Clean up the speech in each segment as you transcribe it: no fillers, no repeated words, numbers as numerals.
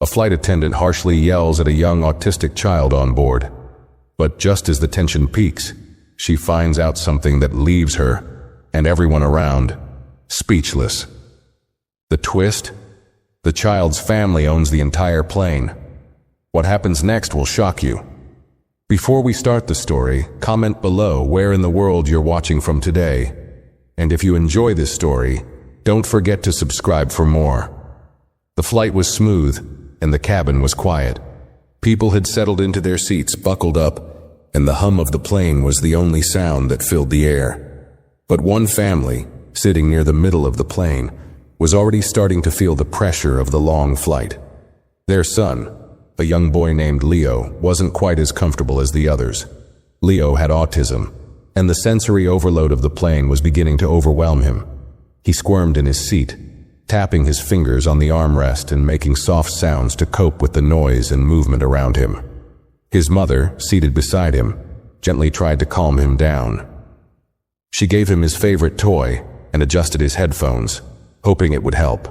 A flight attendant harshly yells at a young autistic child on board. But just as the tension peaks, she finds out something that leaves her, and everyone around, speechless. The twist? The child's family owns the entire plane. What happens next will shock you. Before we start the story, comment below where in the world you're watching from today. And if you enjoy this story, don't forget to subscribe for more. The flight was smooth, and the cabin was quiet. People had settled into their seats, buckled up, and the hum of the plane was the only sound that filled the air. But one family, sitting near the middle of the plane, was already starting to feel the pressure of the long flight. Their son, a young boy named Leo, wasn't quite as comfortable as the others. Leo had autism, and the sensory overload of the plane was beginning to overwhelm him. He squirmed in his seat, tapping his fingers on the armrest and making soft sounds to cope with the noise and movement around him. His mother, seated beside him, gently tried to calm him down. She gave him his favorite toy and adjusted his headphones, hoping it would help.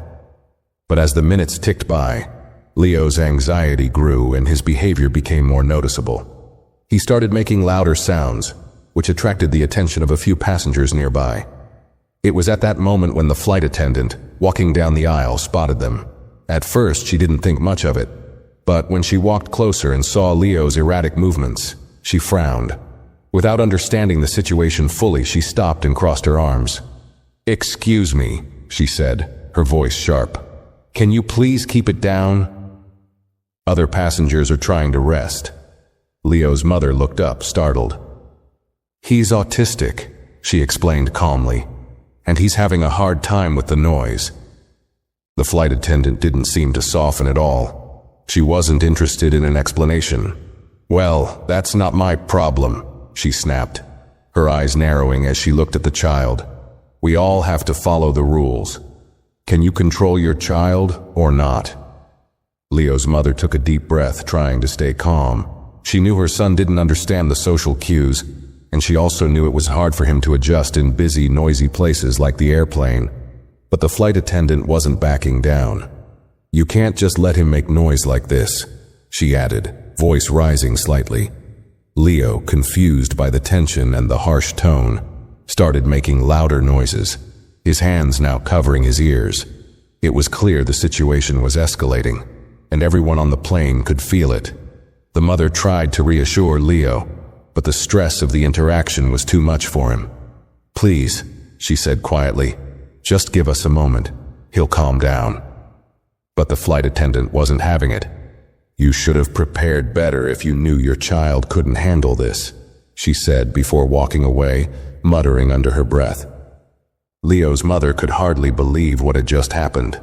But as the minutes ticked by, Leo's anxiety grew and his behavior became more noticeable. He started making louder sounds, which attracted the attention of a few passengers nearby. It was at that moment when the flight attendant, walking down the aisle, spotted them. At first, she didn't think much of it, but when she walked closer and saw Leo's erratic movements, she frowned. Without understanding the situation fully, she stopped and crossed her arms. "Excuse me," she said, her voice sharp. "Can you please keep it down? Other passengers are trying to rest." Leo's mother looked up, startled. "He's autistic," she explained calmly, "and he's having a hard time with the noise." The flight attendant didn't seem to soften at all. She wasn't interested in an explanation. "Well, that's not my problem," she snapped, her eyes narrowing as she looked at the child. "We all have to follow the rules. Can you control your child or not?" Leo's mother took a deep breath, trying to stay calm. She knew her son didn't understand the social cues, and she also knew it was hard for him to adjust in busy, noisy places like the airplane. But the flight attendant wasn't backing down. "You can't just let him make noise like this," she added, voice rising slightly. Leo, confused by the tension and the harsh tone, started making louder noises, his hands now covering his ears. It was clear the situation was escalating, and everyone on the plane could feel it. The mother tried to reassure Leo, but the stress of the interaction was too much for him. "Please," she said quietly, "just give us a moment. He'll calm down." But the flight attendant wasn't having it. "You should have prepared better if you knew your child couldn't handle this," she said before walking away, muttering under her breath. Leo's mother could hardly believe what had just happened.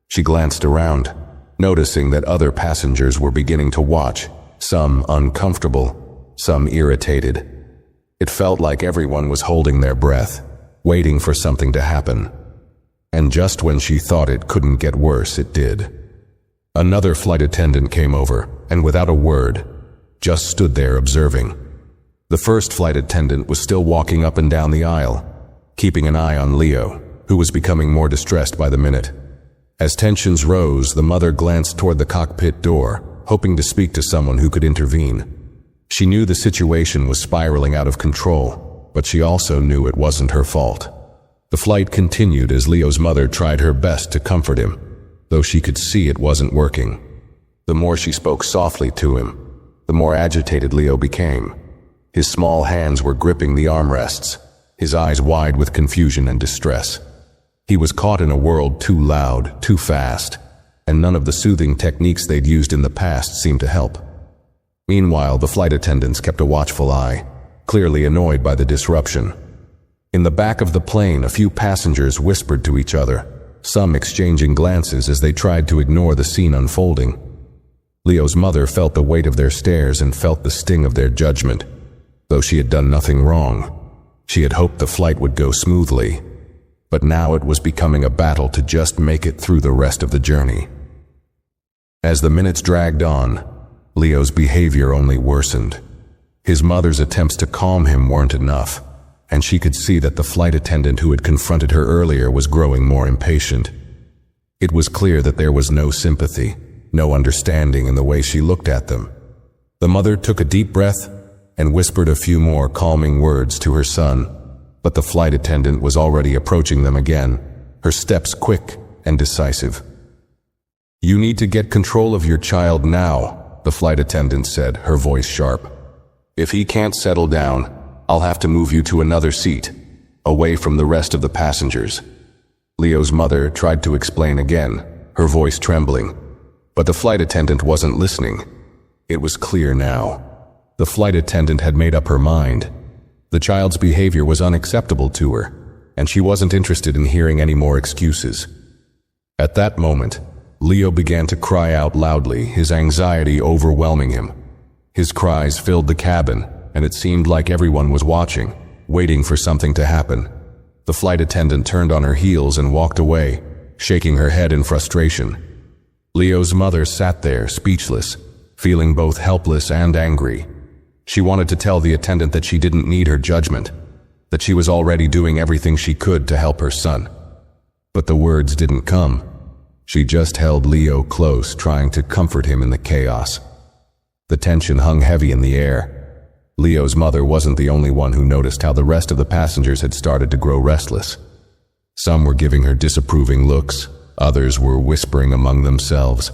She glanced around, noticing that other passengers were beginning to watch, some uncomfortable, some irritated. It felt like everyone was holding their breath, waiting for something to happen. And just when she thought it couldn't get worse, it did. Another flight attendant came over, and without a word, just stood there observing. The first flight attendant was still walking up and down the aisle, keeping an eye on Leo, who was becoming more distressed by the minute. As tensions rose, the mother glanced toward the cockpit door, hoping to speak to someone who could intervene. She knew the situation was spiraling out of control, but she also knew it wasn't her fault. The flight continued as Leo's mother tried her best to comfort him, though she could see it wasn't working. The more she spoke softly to him, the more agitated Leo became. His small hands were gripping the armrests, his eyes wide with confusion and distress. He was caught in a world too loud, too fast, and none of the soothing techniques they'd used in the past seemed to help. Meanwhile, the flight attendants kept a watchful eye, clearly annoyed by the disruption. In the back of the plane, a few passengers whispered to each other, some exchanging glances as they tried to ignore the scene unfolding. Leo's mother felt the weight of their stares and felt the sting of their judgment. Though she had done nothing wrong, she had hoped the flight would go smoothly. But now it was becoming a battle to just make it through the rest of the journey. As the minutes dragged on, Leo's behavior only worsened. His mother's attempts to calm him weren't enough, and she could see that the flight attendant who had confronted her earlier was growing more impatient. It was clear that there was no sympathy, no understanding in the way she looked at them. The mother took a deep breath and whispered a few more calming words to her son, but the flight attendant was already approaching them again, her steps quick and decisive. "You need to get control of your child now," the flight attendant said, her voice sharp. "If he can't settle down, I'll have to move you to another seat, away from the rest of the passengers." Leo's mother tried to explain again, her voice trembling, but the flight attendant wasn't listening. It was clear now. The flight attendant had made up her mind. The child's behavior was unacceptable to her, and she wasn't interested in hearing any more excuses. At that moment, Leo began to cry out loudly, his anxiety overwhelming him. His cries filled the cabin, and it seemed like everyone was watching, waiting for something to happen. The flight attendant turned on her heels and walked away, shaking her head in frustration. Leo's mother sat there, speechless, feeling both helpless and angry. She wanted to tell the attendant that she didn't need her judgment, that she was already doing everything she could to help her son. But the words didn't come. She just held Leo close, trying to comfort him in the chaos. The tension hung heavy in the air. Leo's mother wasn't the only one who noticed how the rest of the passengers had started to grow restless. Some were giving her disapproving looks, others were whispering among themselves.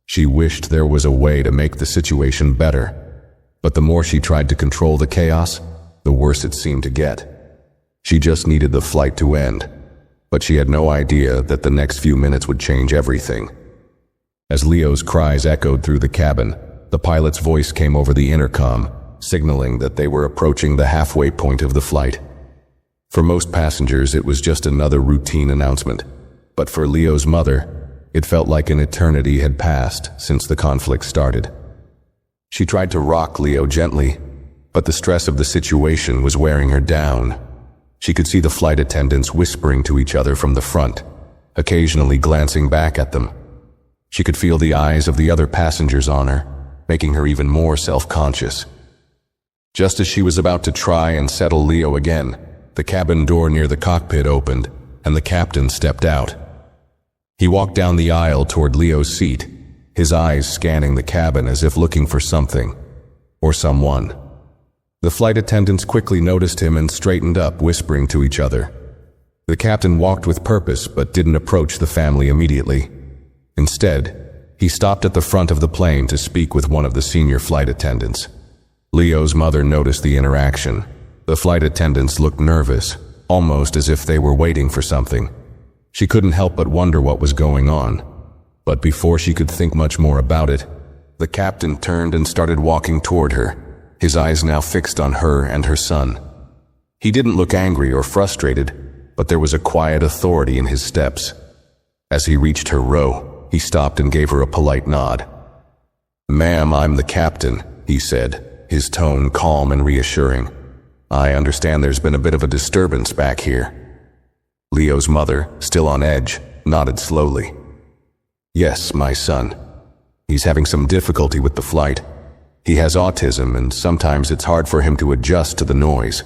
She wished there was a way to make the situation better, but the more she tried to control the chaos, the worse it seemed to get. She just needed the flight to end, but she had no idea that the next few minutes would change everything. As Leo's cries echoed through the cabin, the pilot's voice came over the intercom, signaling that they were approaching the halfway point of the flight. For most passengers, it was just another routine announcement, but for Leo's mother, it felt like an eternity had passed since the conflict started. She tried to rock Leo gently, but the stress of the situation was wearing her down. She could see the flight attendants whispering to each other from the front, occasionally glancing back at them. She could feel the eyes of the other passengers on her, making her even more self-conscious. Just as she was about to try and settle Leo again, the cabin door near the cockpit opened, and the captain stepped out. He walked down the aisle toward Leo's seat, his eyes scanning the cabin as if looking for something, or someone. The flight attendants quickly noticed him and straightened up, whispering to each other. The captain walked with purpose but didn't approach the family immediately. Instead, he stopped at the front of the plane to speak with one of the senior flight attendants. Leo's mother noticed the interaction. The flight attendants looked nervous, almost as if they were waiting for something. She couldn't help but wonder what was going on. But before she could think much more about it, the captain turned and started walking toward her, his eyes now fixed on her and her son. He didn't look angry or frustrated, but there was a quiet authority in his steps. As he reached her row, he stopped and gave her a polite nod. "Ma'am, I'm the captain," he said, his tone calm and reassuring. "I understand there's been a bit of a disturbance back here." Leo's mother, still on edge, nodded slowly. "Yes, my son. He's having some difficulty with the flight. He has autism, and sometimes it's hard for him to adjust to the noise."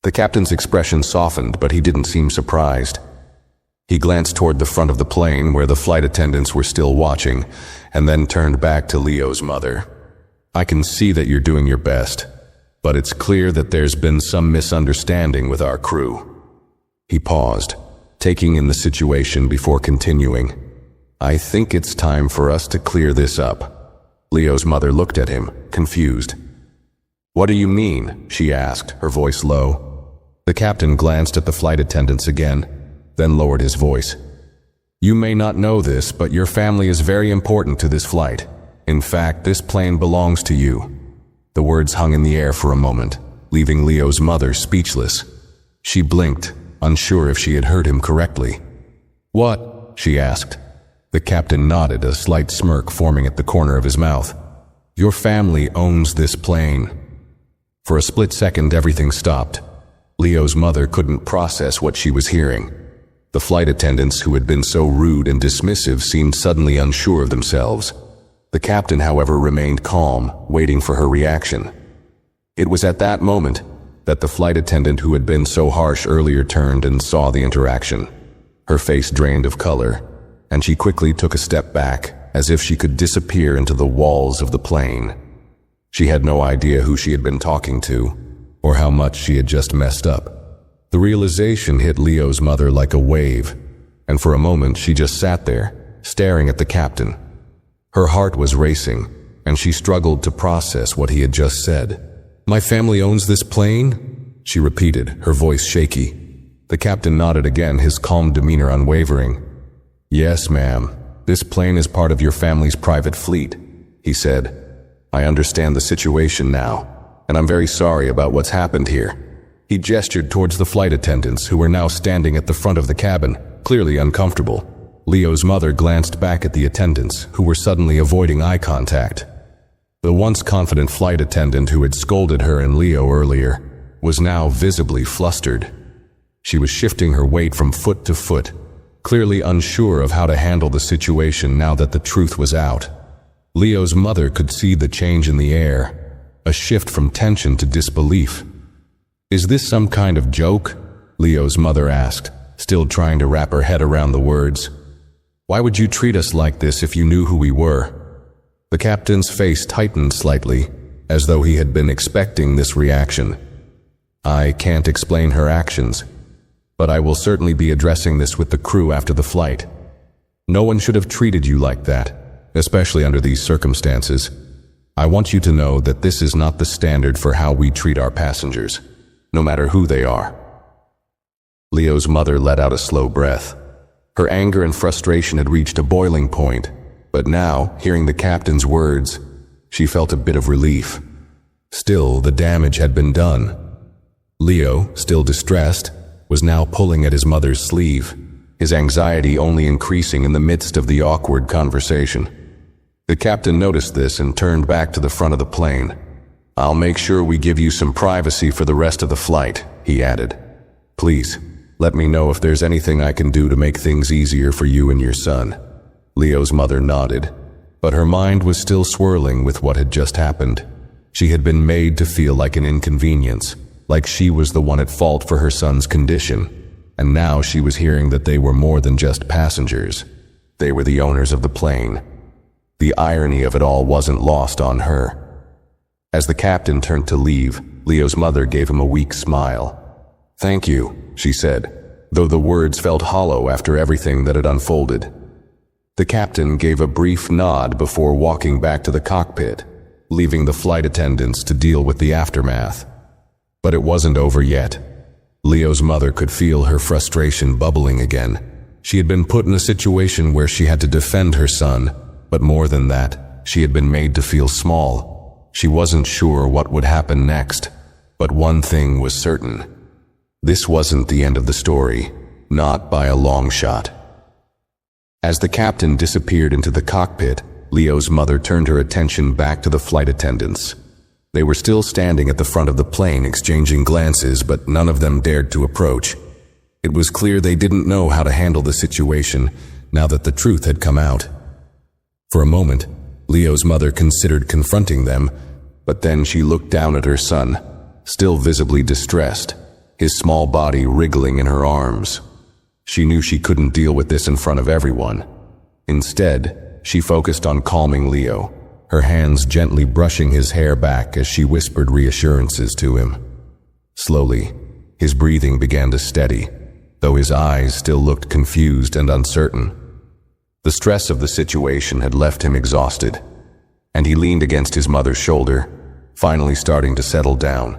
The captain's expression softened, but he didn't seem surprised. He glanced toward the front of the plane where the flight attendants were still watching, and then turned back to Leo's mother. "I can see that you're doing your best, but it's clear that there's been some misunderstanding with our crew." He paused, taking in the situation before continuing. "I think it's time for us to clear this up." Leo's mother looked at him, confused. "What do you mean?" she asked, her voice low. The captain glanced at the flight attendants again, then lowered his voice. "You may not know this, but your family is very important to this flight. In fact, this plane belongs to you." The words hung in the air for a moment, leaving Leo's mother speechless. She blinked, unsure if she had heard him correctly. "What?" she asked. The captain nodded, a slight smirk forming at the corner of his mouth. "Your family owns this plane." For a split second, everything stopped. Leo's mother couldn't process what she was hearing. The flight attendants who had been so rude and dismissive seemed suddenly unsure of themselves. The captain, however, remained calm, waiting for her reaction. It was at that moment that the flight attendant who had been so harsh earlier turned and saw the interaction. Her face drained of color, and she quickly took a step back, as if she could disappear into the walls of the plane. She had no idea who she had been talking to, or how much she had just messed up. The realization hit Leo's mother like a wave, and for a moment she just sat there, staring at the captain. Her heart was racing, and she struggled to process what he had just said. "My family owns this plane?" she repeated, her voice shaky. The captain nodded again, his calm demeanor unwavering. "Yes, ma'am. This plane is part of your family's private fleet," he said. "I understand the situation now, and I'm very sorry about what's happened here." He gestured towards the flight attendants who were now standing at the front of the cabin, clearly uncomfortable. Leo's mother glanced back at the attendants, who were suddenly avoiding eye contact. The once confident flight attendant who had scolded her and Leo earlier was now visibly flustered. She was shifting her weight from foot to foot, clearly unsure of how to handle the situation now that the truth was out. Leo's mother could see the change in the air, a shift from tension to disbelief. "Is this some kind of joke?" Leo's mother asked, still trying to wrap her head around the words. "Why would you treat us like this if you knew who we were?" The captain's face tightened slightly, as though he had been expecting this reaction. "I can't explain her actions, but I will certainly be addressing this with the crew after the flight. No one should have treated you like that, especially under these circumstances. I want you to know that this is not the standard for how we treat our passengers, no matter who they are." Leo's mother let out a slow breath. Her anger and frustration had reached a boiling point, but now, hearing the captain's words, she felt a bit of relief. Still, the damage had been done. Leo, still distressed, was now pulling at his mother's sleeve, his anxiety only increasing in the midst of the awkward conversation. The captain noticed this and turned back to the front of the plane. "I'll make sure we give you some privacy for the rest of the flight," he added. "Please, let me know if there's anything I can do to make things easier for you and your son." Leo's mother nodded, but her mind was still swirling with what had just happened. She had been made to feel like an inconvenience, like she was the one at fault for her son's condition, and now she was hearing that they were more than just passengers. They were the owners of the plane. The irony of it all wasn't lost on her. As the captain turned to leave, Leo's mother gave him a weak smile. "Thank you," she said, though the words felt hollow after everything that had unfolded. The captain gave a brief nod before walking back to the cockpit, leaving the flight attendants to deal with the aftermath. But it wasn't over yet. Leo's mother could feel her frustration bubbling again. She had been put in a situation where she had to defend her son, but more than that, she had been made to feel small. She wasn't sure what would happen next, but one thing was certain. This wasn't the end of the story, not by a long shot. As the captain disappeared into the cockpit, Leo's mother turned her attention back to the flight attendants. They were still standing at the front of the plane exchanging glances, but none of them dared to approach. It was clear they didn't know how to handle the situation now that the truth had come out. For a moment, Leo's mother considered confronting them, but then she looked down at her son, still visibly distressed, his small body wriggling in her arms. She knew she couldn't deal with this in front of everyone. Instead, she focused on calming Leo, her hands gently brushing his hair back as she whispered reassurances to him. Slowly, his breathing began to steady, though his eyes still looked confused and uncertain. The stress of the situation had left him exhausted, and he leaned against his mother's shoulder, finally starting to settle down.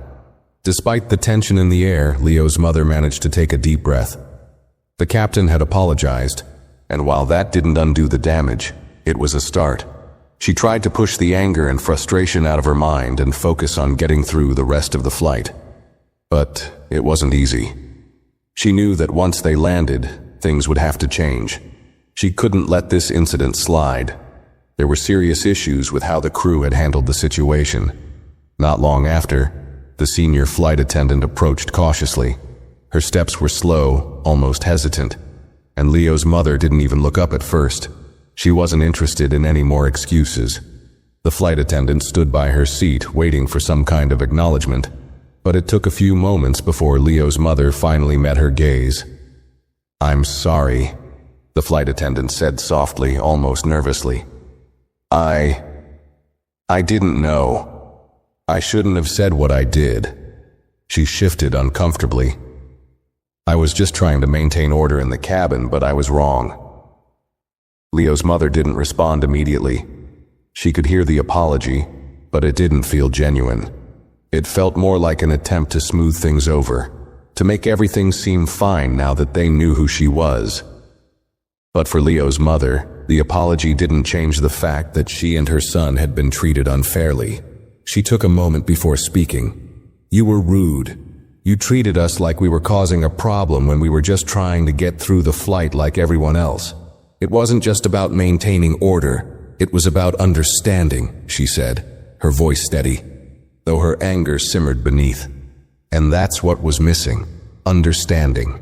Despite the tension in the air, Leo's mother managed to take a deep breath. The captain had apologized, and while that didn't undo the damage, it was a start. She tried to push the anger and frustration out of her mind and focus on getting through the rest of the flight. But it wasn't easy. She knew that once they landed, things would have to change. She couldn't let this incident slide. There were serious issues with how the crew had handled the situation. Not long after, the senior flight attendant approached cautiously. Her steps were slow, almost hesitant, and Leo's mother didn't even look up at first. She wasn't interested in any more excuses. The flight attendant stood by her seat, waiting for some kind of acknowledgement, but it took a few moments before Leo's mother finally met her gaze. "I'm sorry," the flight attendant said softly, almost nervously. I didn't know. I shouldn't have said what I did. She shifted uncomfortably. I was just trying to maintain order in the cabin, but I was wrong. Leo's mother didn't respond immediately. She could hear the apology, but it didn't feel genuine. It felt more like an attempt to smooth things over, to make everything seem fine now that they knew who she was. But for Leo's mother, the apology didn't change the fact that she and her son had been treated unfairly. She took a moment before speaking. "You were rude. You treated us like we were causing a problem when we were just trying to get through the flight like everyone else. It wasn't just about maintaining order, it was about understanding," she said, her voice steady, though her anger simmered beneath. And that's what was missing, understanding.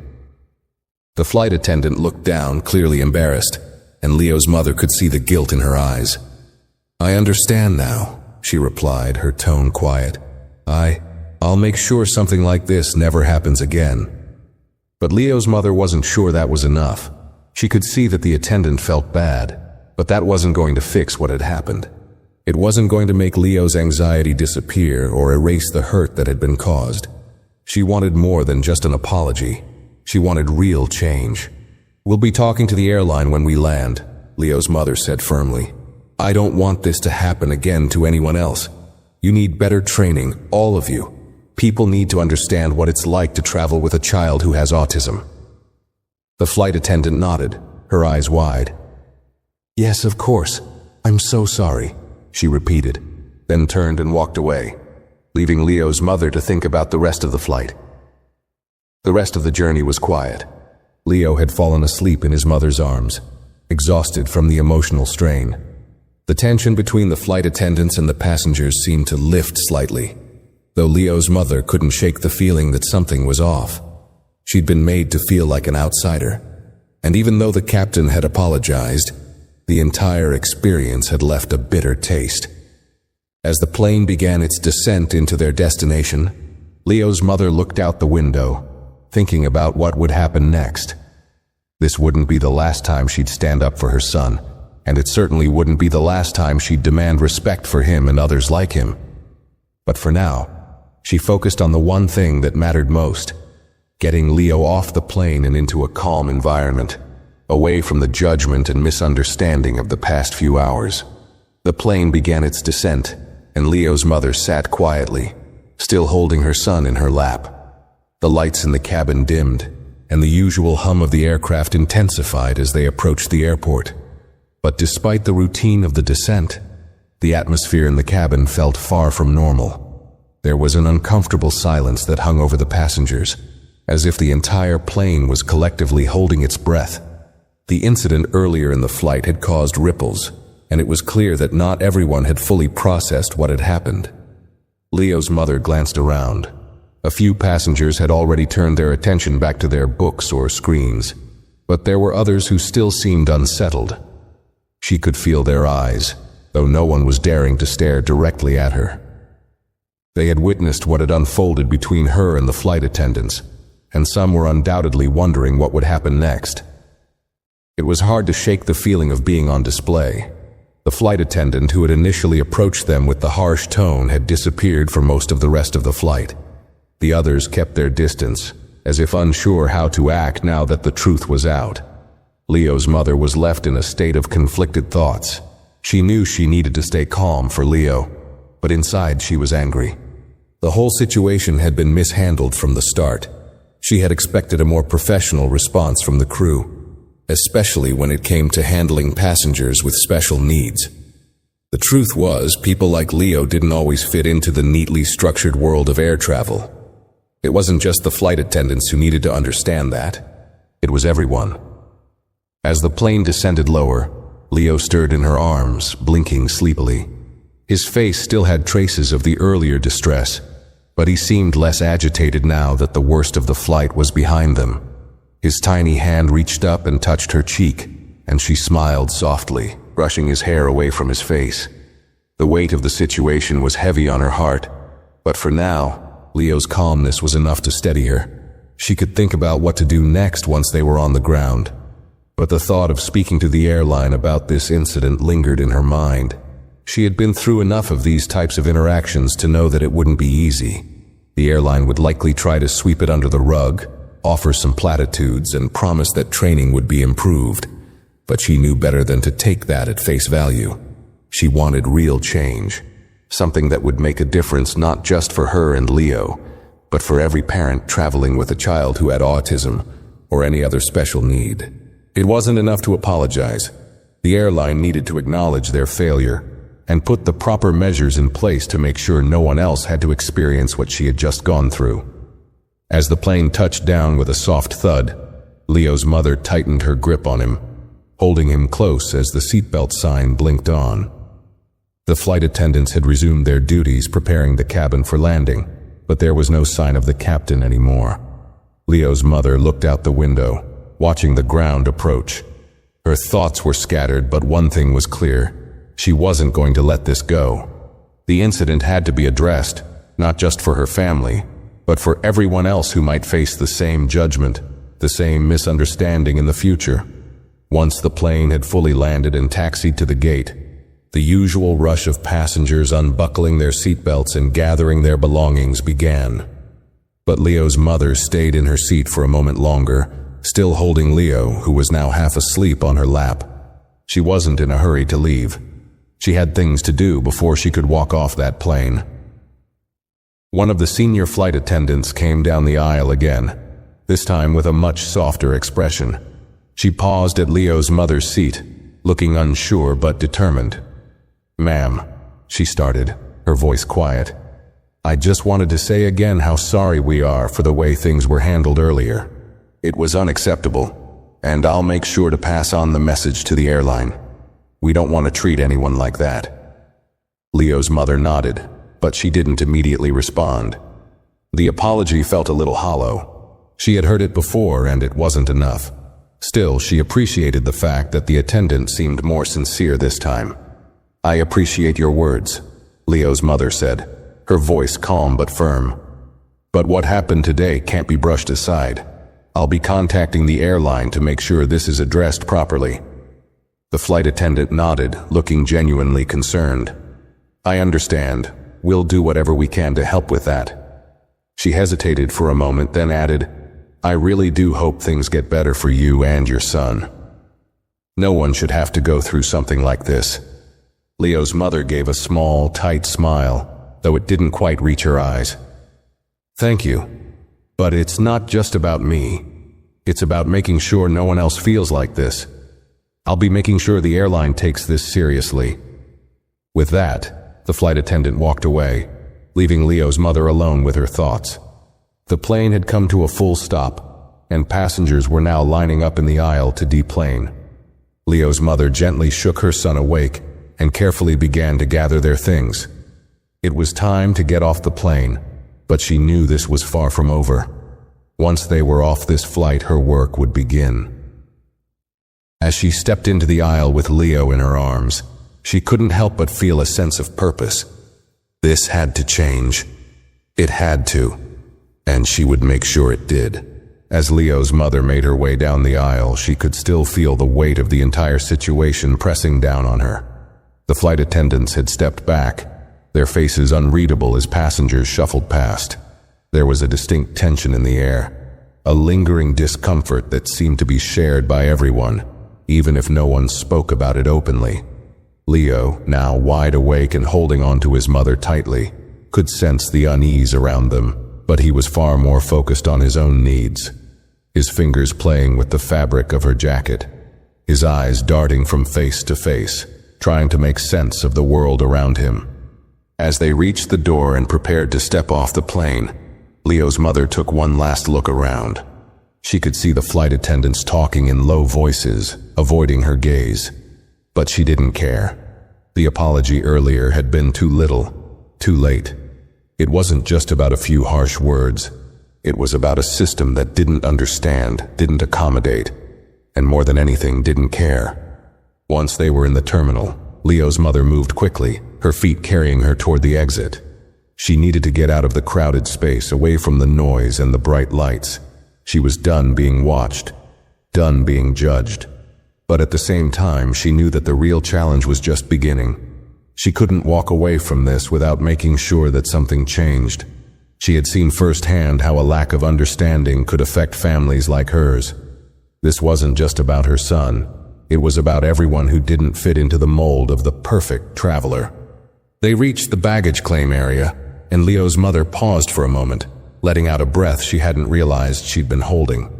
The flight attendant looked down, clearly embarrassed, and Leo's mother could see the guilt in her eyes. "I understand now," she replied, her tone quiet. I'll make sure something like this never happens again." But Leo's mother wasn't sure that was enough. She could see that the attendant felt bad, but that wasn't going to fix what had happened. It wasn't going to make Leo's anxiety disappear or erase the hurt that had been caused. She wanted more than just an apology. She wanted real change. "We'll be talking to the airline when we land," Leo's mother said firmly. "I don't want this to happen again to anyone else. You need better training, all of you. People need to understand what it's like to travel with a child who has autism." The flight attendant nodded, her eyes wide. "Yes, of course. I'm so sorry," she repeated, then turned and walked away, leaving Leo's mother to think about the rest of the flight. The rest of the journey was quiet. Leo had fallen asleep in his mother's arms, exhausted from the emotional strain. The tension between the flight attendants and the passengers seemed to lift slightly, though Leo's mother couldn't shake the feeling that something was off. She'd been made to feel like an outsider, and even though the captain had apologized, the entire experience had left a bitter taste. As the plane began its descent into their destination, Leo's mother looked out the window, thinking about what would happen next. This wouldn't be the last time she'd stand up for her son, and it certainly wouldn't be the last time she'd demand respect for him and others like him. But for now, she focused on the one thing that mattered most: getting Leo off the plane and into a calm environment, away from the judgment and misunderstanding of the past few hours. The plane began its descent, and Leo's mother sat quietly, still holding her son in her lap. The lights in the cabin dimmed, and the usual hum of the aircraft intensified as they approached the airport. But despite the routine of the descent, the atmosphere in the cabin felt far from normal. There was an uncomfortable silence that hung over the passengers, as if the entire plane was collectively holding its breath. The incident earlier in the flight had caused ripples, and it was clear that not everyone had fully processed what had happened. Leo's mother glanced around. A few passengers had already turned their attention back to their books or screens, but there were others who still seemed unsettled. She could feel their eyes, though no one was daring to stare directly at her. They had witnessed what had unfolded between her and the flight attendants, and some were undoubtedly wondering what would happen next. It was hard to shake the feeling of being on display. The flight attendant who had initially approached them with the harsh tone had disappeared for most of the rest of the flight. The others kept their distance, as if unsure how to act now that the truth was out. Leo's mother was left in a state of conflicted thoughts. She knew she needed to stay calm for Leo, but inside she was angry. The whole situation had been mishandled from the start. She had expected a more professional response from the crew, especially when it came to handling passengers with special needs. The truth was, people like Leo didn't always fit into the neatly structured world of air travel. It wasn't just the flight attendants who needed to understand that. It was everyone. As the plane descended lower, Leo stirred in her arms, blinking sleepily. His face still had traces of the earlier distress, but he seemed less agitated now that the worst of the flight was behind them. His tiny hand reached up and touched her cheek, and she smiled softly, brushing his hair away from his face. The weight of the situation was heavy on her heart, but for now, Leo's calmness was enough to steady her. She could think about what to do next once they were on the ground. But the thought of speaking to the airline about this incident lingered in her mind. She had been through enough of these types of interactions to know that it wouldn't be easy. The airline would likely try to sweep it under the rug, offer some platitudes, and promise that training would be improved. But she knew better than to take that at face value. She wanted real change, something that would make a difference not just for her and Leo, but for every parent traveling with a child who had autism or any other special need. It wasn't enough to apologize. The airline needed to acknowledge their failure and put the proper measures in place to make sure no one else had to experience what she had just gone through. As the plane touched down with a soft thud, Leo's mother tightened her grip on him, holding him close as the seatbelt sign blinked on. The flight attendants had resumed their duties preparing the cabin for landing, but there was no sign of the captain anymore. Leo's mother looked out the window, watching the ground approach. Her thoughts were scattered, but one thing was clear. She wasn't going to let this go. The incident had to be addressed, not just for her family, but for everyone else who might face the same judgment, the same misunderstanding in the future. Once the plane had fully landed and taxied to the gate, the usual rush of passengers unbuckling their seatbelts and gathering their belongings began. But Leo's mother stayed in her seat for a moment longer, still holding Leo, who was now half asleep, on her lap. She wasn't in a hurry to leave. She had things to do before she could walk off that plane. One of the senior flight attendants came down the aisle again, this time with a much softer expression. She paused at Leo's mother's seat, looking unsure but determined. "Ma'am," she started, her voice quiet. "I just wanted to say again how sorry we are for the way things were handled earlier. It was unacceptable, and I'll make sure to pass on the message to the airline. We don't want to treat anyone like that." Leo's mother nodded, but she didn't immediately respond. The apology felt a little hollow. She had heard it before, and it wasn't enough. Still, she appreciated the fact that the attendant seemed more sincere this time. "I appreciate your words," Leo's mother said, her voice calm but firm. "But what happened today can't be brushed aside. I'll be contacting the airline to make sure this is addressed properly." The flight attendant nodded, looking genuinely concerned. "I understand. We'll do whatever we can to help with that." She hesitated for a moment, then added, "I really do hope things get better for you and your son. No one should have to go through something like this." Leo's mother gave a small, tight smile, though it didn't quite reach her eyes. "Thank you. But it's not just about me. It's about making sure no one else feels like this. I'll be making sure the airline takes this seriously." With that, the flight attendant walked away, leaving Leo's mother alone with her thoughts. The plane had come to a full stop, and passengers were now lining up in the aisle to deplane. Leo's mother gently shook her son awake and carefully began to gather their things. It was time to get off the plane, but she knew this was far from over. Once they were off this flight, her work would begin. As she stepped into the aisle with Leo in her arms, she couldn't help but feel a sense of purpose. This had to change. It had to. And she would make sure it did. As Leo's mother made her way down the aisle, she could still feel the weight of the entire situation pressing down on her. The flight attendants had stepped back, their faces unreadable as passengers shuffled past. There was a distinct tension in the air, a lingering discomfort that seemed to be shared by everyone, even if no one spoke about it openly. Leo, now wide awake and holding on to his mother tightly, could sense the unease around them, but he was far more focused on his own needs, his fingers playing with the fabric of her jacket, his eyes darting from face to face, trying to make sense of the world around him. As they reached the door and prepared to step off the plane, Leo's mother took one last look around. She could see the flight attendants talking in low voices, avoiding her gaze. But she didn't care. The apology earlier had been too little, too late. It wasn't just about a few harsh words. It was about a system that didn't understand, didn't accommodate, and more than anything, didn't care. Once they were in the terminal, Leo's mother moved quickly, her feet carrying her toward the exit. She needed to get out of the crowded space, away from the noise and the bright lights. She was done being watched, done being judged. But at the same time, she knew that the real challenge was just beginning. She couldn't walk away from this without making sure that something changed. She had seen firsthand how a lack of understanding could affect families like hers. This wasn't just about her son. It was about everyone who didn't fit into the mold of the perfect traveler. They reached the baggage claim area, and Leo's mother paused for a moment, letting out a breath she hadn't realized she'd been holding.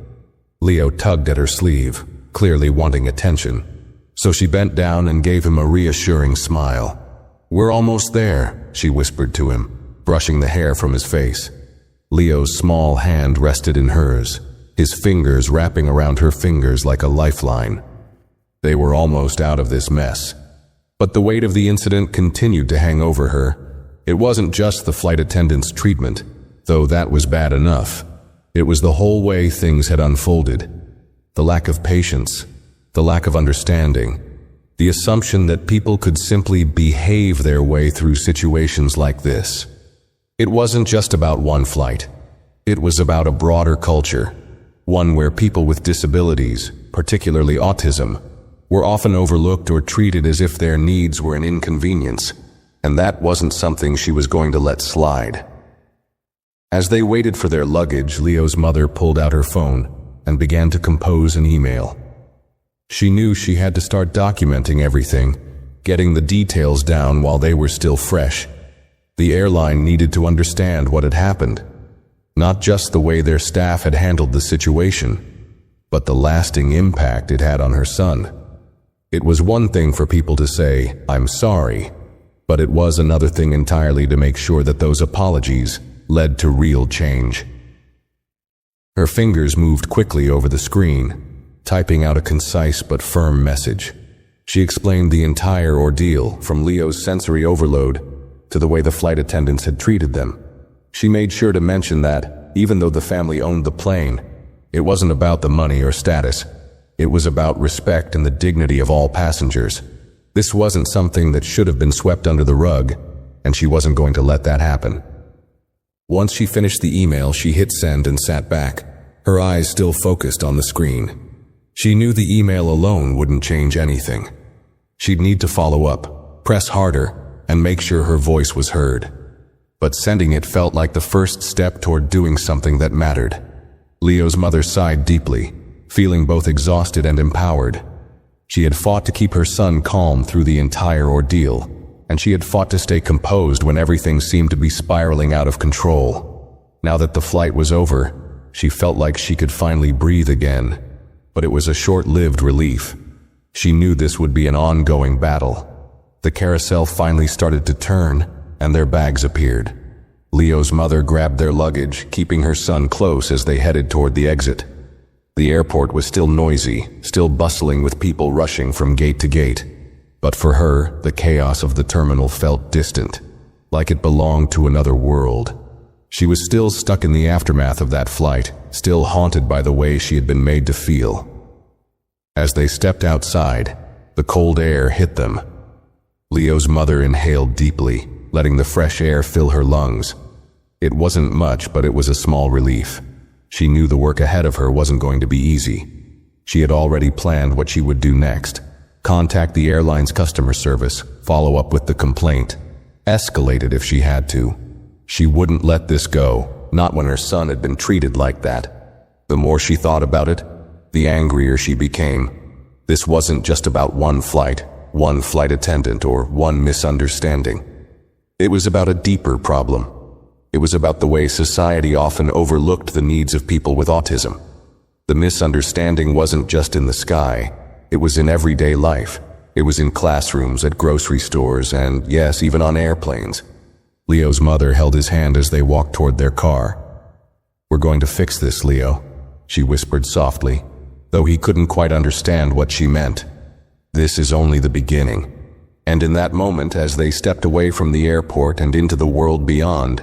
Leo tugged at her sleeve, clearly wanting attention, so she bent down and gave him a reassuring smile. "We're almost there," she whispered to him, brushing the hair from his face. Leo's small hand rested in hers, his fingers wrapping around her fingers like a lifeline. They were almost out of this mess. But the weight of the incident continued to hang over her. It wasn't just the flight attendant's treatment, though that was bad enough. It was the whole way things had unfolded. The lack of patience, the lack of understanding, the assumption that people could simply behave their way through situations like this. It wasn't just about one flight. It was about a broader culture, one where people with disabilities, particularly autism, were often overlooked or treated as if their needs were an inconvenience, and that wasn't something she was going to let slide. As they waited for their luggage, Leo's mother pulled out her phone and began to compose an email. She knew she had to start documenting everything, getting the details down while they were still fresh. The airline needed to understand what had happened, not just the way their staff had handled the situation, but the lasting impact it had on her son. It was one thing for people to say, "I'm sorry," but it was another thing entirely to make sure that those apologies led to real change. Her fingers moved quickly over the screen, typing out a concise but firm message. She explained the entire ordeal, from Leo's sensory overload to the way the flight attendants had treated them. She made sure to mention that, even though the family owned the plane, it wasn't about the money or status. It was about respect and the dignity of all passengers. This wasn't something that should have been swept under the rug, and she wasn't going to let that happen. Once she finished the email, she hit send and sat back, her eyes still focused on the screen. She knew the email alone wouldn't change anything. She'd need to follow up, press harder, and make sure her voice was heard. But sending it felt like the first step toward doing something that mattered. Leo's mother sighed deeply, feeling both exhausted and empowered. She had fought to keep her son calm through the entire ordeal, and she had fought to stay composed when everything seemed to be spiraling out of control. Now that the flight was over, she felt like she could finally breathe again, but it was a short-lived relief. She knew this would be an ongoing battle. The carousel finally started to turn, and their bags appeared. Leo's mother grabbed their luggage, keeping her son close as they headed toward the exit. The airport was still noisy, still bustling with people rushing from gate to gate. But for her, the chaos of the terminal felt distant, like it belonged to another world. She was still stuck in the aftermath of that flight, still haunted by the way she had been made to feel. As they stepped outside, the cold air hit them. Leo's mother inhaled deeply, letting the fresh air fill her lungs. It wasn't much, but it was a small relief. She knew the work ahead of her wasn't going to be easy. She had already planned what she would do next. Contact the airline's customer service, follow up with the complaint, escalate it if she had to. She wouldn't let this go, not when her son had been treated like that. The more she thought about it, the angrier she became. This wasn't just about one flight attendant, or one misunderstanding. It was about a deeper problem. It was about the way society often overlooked the needs of people with autism. The misunderstanding wasn't just in the sky. It was in everyday life. It was in classrooms, at grocery stores, and yes, even on airplanes. Leo's mother held his hand as they walked toward their car. "We're going to fix this, Leo," she whispered softly, though he couldn't quite understand what she meant. This is only the beginning. And in that moment, as they stepped away from the airport and into the world beyond,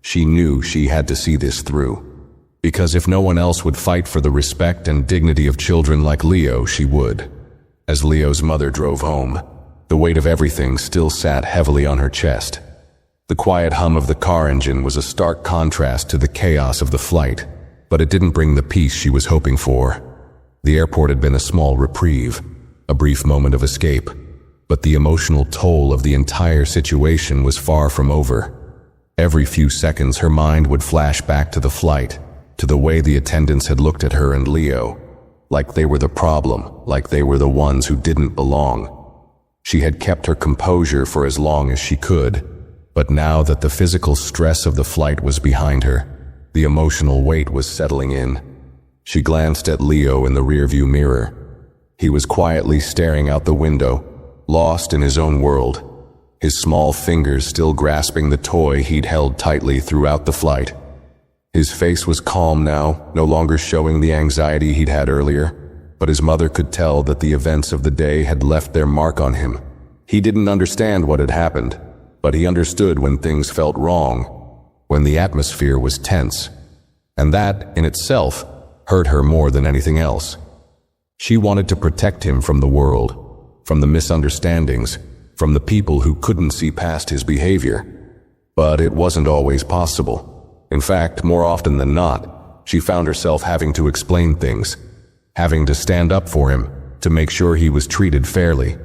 she knew she had to see this through. Because if no one else would fight for the respect and dignity of children like Leo, she would. As Leo's mother drove home, the weight of everything still sat heavily on her chest. The quiet hum of the car engine was a stark contrast to the chaos of the flight, but it didn't bring the peace she was hoping for. The airport had been a small reprieve, a brief moment of escape, but the emotional toll of the entire situation was far from over. Every few seconds her mind would flash back to the flight, to the way the attendants had looked at her and Leo, like they were the problem, like they were the ones who didn't belong. She had kept her composure for as long as she could, but now that the physical stress of the flight was behind her, the emotional weight was settling in. She glanced at Leo in the rearview mirror. He was quietly staring out the window, lost in his own world, his small fingers still grasping the toy he'd held tightly throughout the flight. His face was calm now, no longer showing the anxiety he'd had earlier, but his mother could tell that the events of the day had left their mark on him. He didn't understand what had happened, but he understood when things felt wrong, when the atmosphere was tense, and that, in itself, hurt her more than anything else. She wanted to protect him from the world, from the misunderstandings, from the people who couldn't see past his behavior. But it wasn't always possible. In fact, more often than not, she found herself having to explain things, having to stand up for him, to make sure he was treated fairly.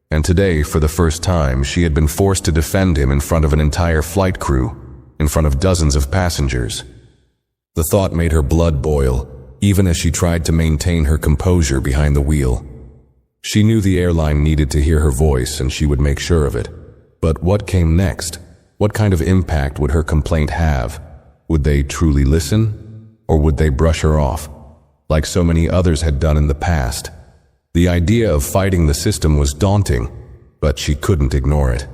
And today, for the first time, she had been forced to defend him in front of an entire flight crew, in front of dozens of passengers. The thought made her blood boil, even as she tried to maintain her composure behind the wheel. She knew the airline needed to hear her voice, and she would make sure of it. But what came next? What kind of impact would her complaint have? Would they truly listen? Or would they brush her off, like so many others had done in the past? The idea of fighting the system was daunting, but she couldn't ignore it.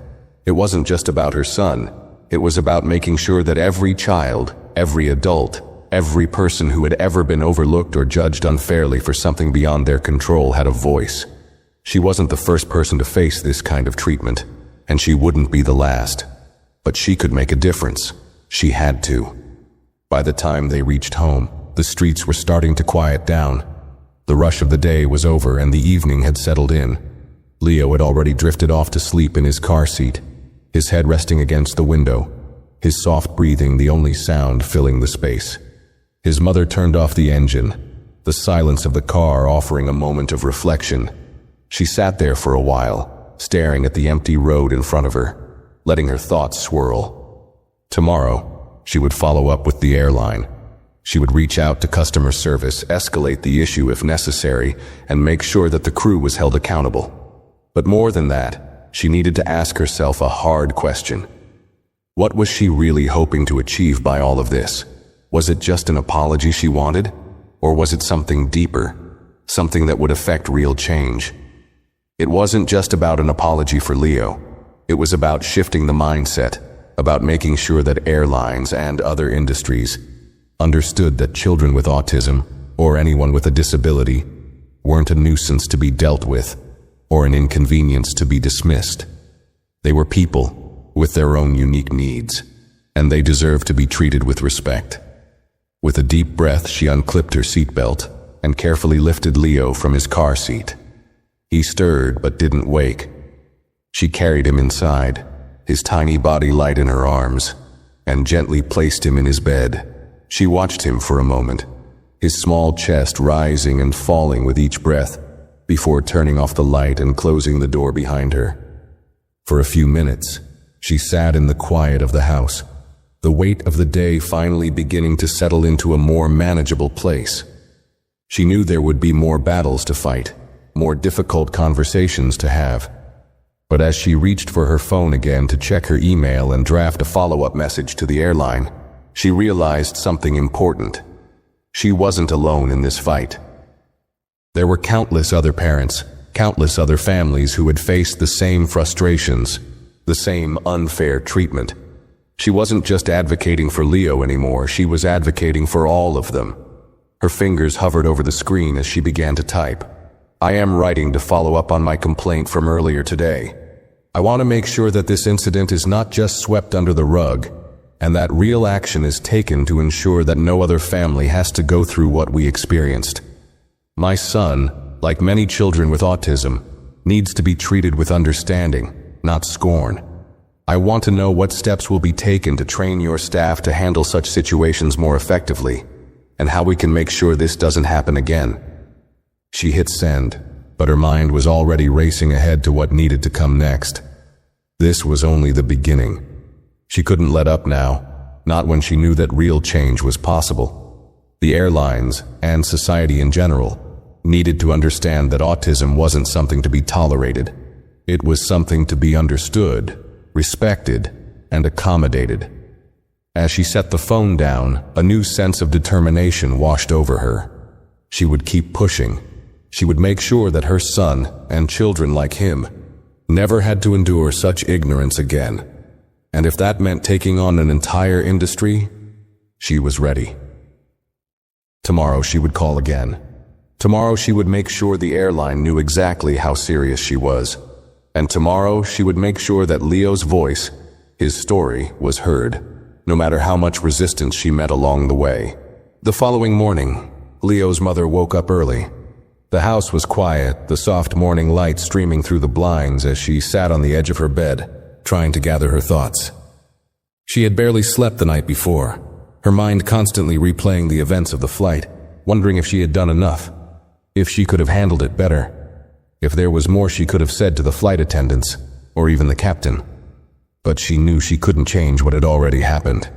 It wasn't just about her son. It was about making sure that every child, every adult, every person who had ever been overlooked or judged unfairly for something beyond their control had a voice. She wasn't the first person to face this kind of treatment, and she wouldn't be the last. But she could make a difference. She had to. By the time they reached home, the streets were starting to quiet down. The rush of the day was over and the evening had settled in. Leo had already drifted off to sleep in his car seat, his head resting against the window, his soft breathing the only sound filling the space. His mother turned off the engine, the silence of the car offering a moment of reflection. She sat there for a while, staring at the empty road in front of her, letting her thoughts swirl. Tomorrow, she would follow up with the airline. She would reach out to customer service, escalate the issue if necessary, and make sure that the crew was held accountable. But more than that, she needed to ask herself a hard question. What was she really hoping to achieve by all of this? Was it just an apology she wanted? Or was it something deeper, something that would affect real change? It wasn't just about an apology for Leo. It was about shifting the mindset, about making sure that airlines and other industries understood that children with autism, or anyone with a disability, weren't a nuisance to be dealt with, or an inconvenience to be dismissed. They were people with their own unique needs, and they deserved to be treated with respect. With a deep breath, she unclipped her seatbelt and carefully lifted Leo from his car seat. He stirred but didn't wake. She carried him inside, his tiny body light in her arms, and gently placed him in his bed. She watched him for a moment, his small chest rising and falling with each breath, before turning off the light and closing the door behind her. For a few minutes, she sat in the quiet of the house, the weight of the day finally beginning to settle into a more manageable place. She knew there would be more battles to fight, more difficult conversations to have. But as she reached for her phone again to check her email and draft a follow-up message to the airline, she realized something important. She wasn't alone in this fight. There were countless other parents, countless other families who had faced the same frustrations, the same unfair treatment. She wasn't just advocating for Leo anymore, she was advocating for all of them. Her fingers hovered over the screen as she began to type. I am writing to follow up on my complaint from earlier today. I want to make sure that this incident is not just swept under the rug, and that real action is taken to ensure that no other family has to go through what we experienced. My son, like many children with autism, needs to be treated with understanding, not scorn. I want to know what steps will be taken to train your staff to handle such situations more effectively, and how we can make sure this doesn't happen again. She hit send, but her mind was already racing ahead to what needed to come next. This was only the beginning. She couldn't let up now, not when she knew that real change was possible. The airlines, and society in general, needed to understand that autism wasn't something to be tolerated. It was something to be understood, respected, and accommodated. As she set the phone down, a new sense of determination washed over her. She would keep pushing. She would make sure that her son, and children like him, never had to endure such ignorance again. And if that meant taking on an entire industry, she was ready. Tomorrow she would call again. Tomorrow she would make sure the airline knew exactly how serious she was. And tomorrow she would make sure that Leo's voice, his story, was heard, no matter how much resistance she met along the way. The following morning, Leo's mother woke up early. The house was quiet, the soft morning light streaming through the blinds as she sat on the edge of her bed, trying to gather her thoughts. She had barely slept the night before, her mind constantly replaying the events of the flight, wondering if she had done enough, if she could have handled it better, if there was more she could have said to the flight attendants, or even the captain. But she knew she couldn't change what had already happened.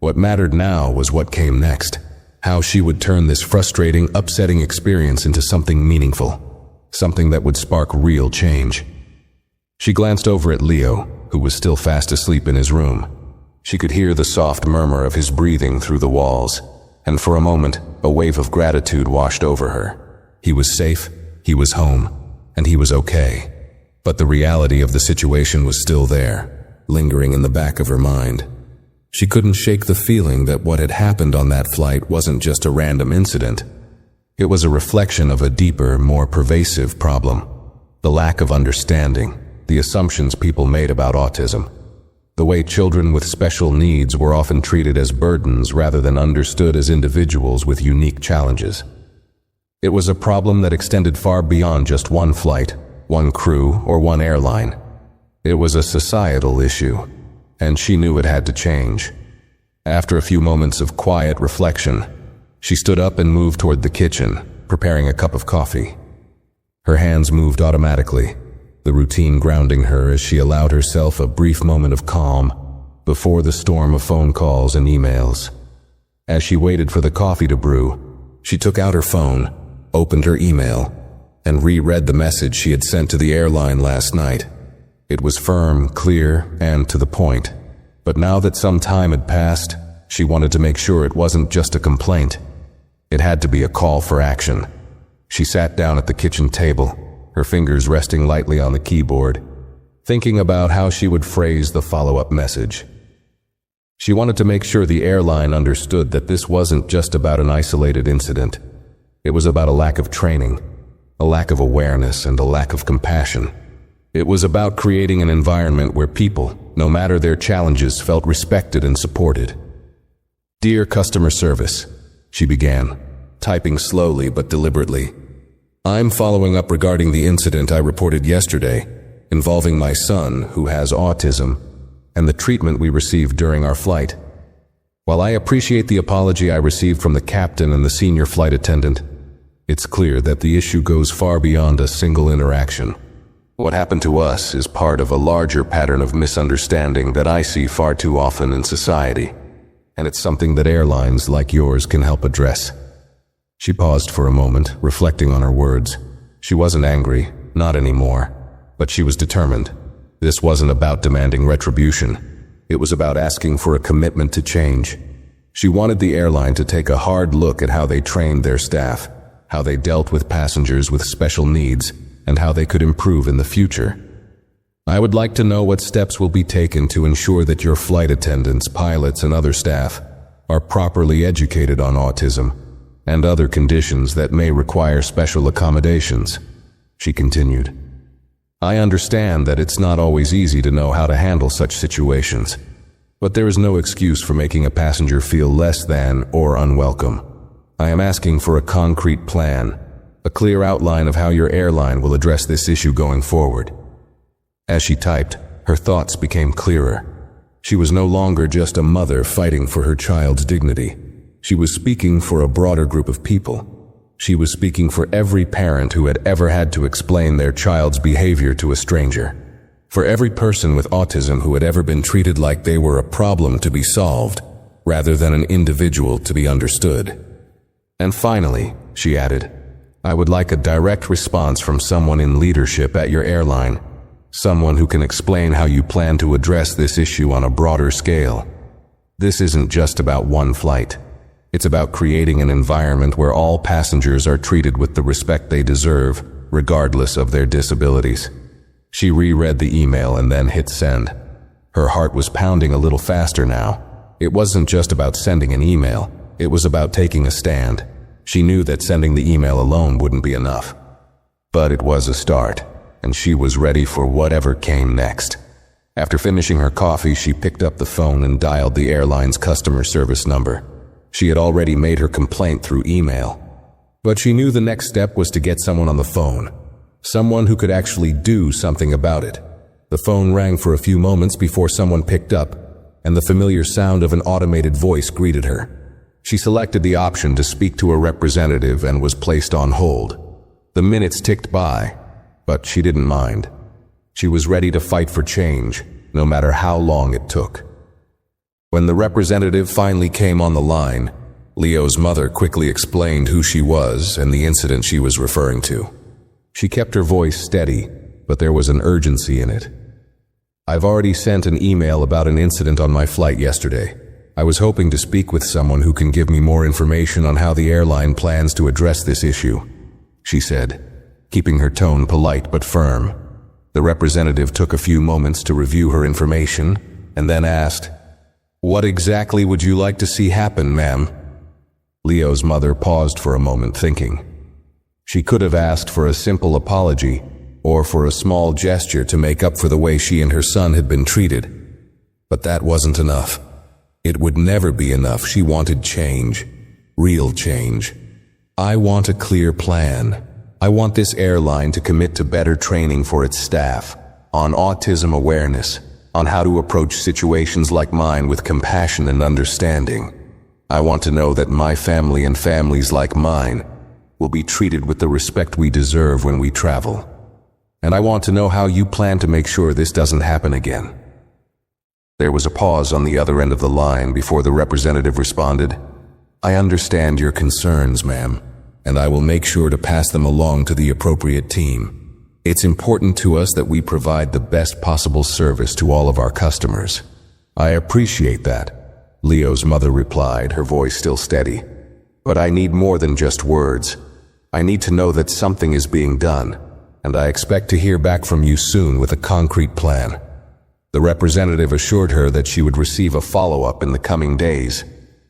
What mattered now was what came next, how she would turn this frustrating, upsetting experience into something meaningful, something that would spark real change. She glanced over at Leo, who was still fast asleep in his room. She could hear the soft murmur of his breathing through the walls, and for a moment, a wave of gratitude washed over her. He was safe, he was home, and he was okay. But the reality of the situation was still there, lingering in the back of her mind. She couldn't shake the feeling that what had happened on that flight wasn't just a random incident. It was a reflection of a deeper, more pervasive problem. The lack of understanding, the assumptions people made about autism, the way children with special needs were often treated as burdens rather than understood as individuals with unique challenges. It was a problem that extended far beyond just one flight, one crew, or one airline. It was a societal issue, and she knew it had to change. After a few moments of quiet reflection, she stood up and moved toward the kitchen, preparing a cup of coffee. Her hands moved automatically, the routine grounding her as she allowed herself a brief moment of calm before the storm of phone calls and emails. As she waited for the coffee to brew, she took out her phone, opened her email, and reread the message she had sent to the airline last night. It was firm, clear, and to the point. But now that some time had passed, she wanted to make sure it wasn't just a complaint. It had to be a call for action. She sat down at the kitchen table, her fingers resting lightly on the keyboard, thinking about how she would phrase the follow-up message. She wanted to make sure the airline understood that this wasn't just about an isolated incident. It was about a lack of training, a lack of awareness, and a lack of compassion. It was about creating an environment where people, no matter their challenges, felt respected and supported. "Dear customer service," she began, typing slowly but deliberately. "I'm following up regarding the incident I reported yesterday, involving my son, who has autism, and the treatment we received during our flight. While I appreciate the apology I received from the captain and the senior flight attendant, it's clear that the issue goes far beyond a single interaction. What happened to us is part of a larger pattern of misunderstanding that I see far too often in society, and it's something that airlines like yours can help address." She paused for a moment, reflecting on her words. She wasn't angry, not anymore, but she was determined. This wasn't about demanding retribution. It was about asking for a commitment to change. She wanted the airline to take a hard look at how they trained their staff, how they dealt with passengers with special needs, and how they could improve in the future. "I would like to know what steps will be taken to ensure that your flight attendants, pilots, and other staff are properly educated on autism and other conditions that may require special accommodations," she continued. "I understand that it's not always easy to know how to handle such situations, but there is no excuse for making a passenger feel less than or unwelcome. I am asking for a concrete plan, a clear outline of how your airline will address this issue going forward." As she typed, her thoughts became clearer. She was no longer just a mother fighting for her child's dignity. She was speaking for a broader group of people. She was speaking for every parent who had ever had to explain their child's behavior to a stranger. For every person with autism who had ever been treated like they were a problem to be solved, rather than an individual to be understood. And finally, she added, I would like a direct response from someone in leadership at your airline, someone who can explain how you plan to address this issue on a broader scale. This isn't just about one flight. It's about creating an environment where all passengers are treated with the respect they deserve, regardless of their disabilities. She reread the email and then hit send. Her heart was pounding a little faster now. It wasn't just about sending an email. It was about taking a stand. She knew that sending the email alone wouldn't be enough. But it was a start, and she was ready for whatever came next. After finishing her coffee, she picked up the phone and dialed the airline's customer service number. She had already made her complaint through email. But she knew the next step was to get someone on the phone. Someone who could actually do something about it. The phone rang for a few moments before someone picked up, and the familiar sound of an automated voice greeted her. She selected the option to speak to a representative and was placed on hold. The minutes ticked by, but she didn't mind. She was ready to fight for change, no matter how long it took. When the representative finally came on the line, Leo's mother quickly explained who she was and the incident she was referring to. She kept her voice steady, but there was an urgency in it. I've already sent an email about an incident on my flight yesterday. I was hoping to speak with someone who can give me more information on how the airline plans to address this issue, she said, keeping her tone polite but firm. The representative took a few moments to review her information and then asked, What exactly would you like to see happen, ma'am? Leo's mother paused for a moment thinking. She could have asked for a simple apology or for a small gesture to make up for the way she and her son had been treated. But that wasn't enough. It would never be enough. She wanted change. Real change. I want a clear plan. I want this airline to commit to better training for its staff on autism awareness, on how to approach situations like mine with compassion and understanding. I want to know that my family and families like mine will be treated with the respect we deserve when we travel. And I want to know how you plan to make sure this doesn't happen again. There was a pause on the other end of the line before the representative responded. I understand your concerns, ma'am, and I will make sure to pass them along to the appropriate team. It's important to us that we provide the best possible service to all of our customers. I appreciate that, Leo's mother replied, her voice still steady. But I need more than just words. I need to know that something is being done, and I expect to hear back from you soon with a concrete plan. The representative assured her that she would receive a follow-up in the coming days,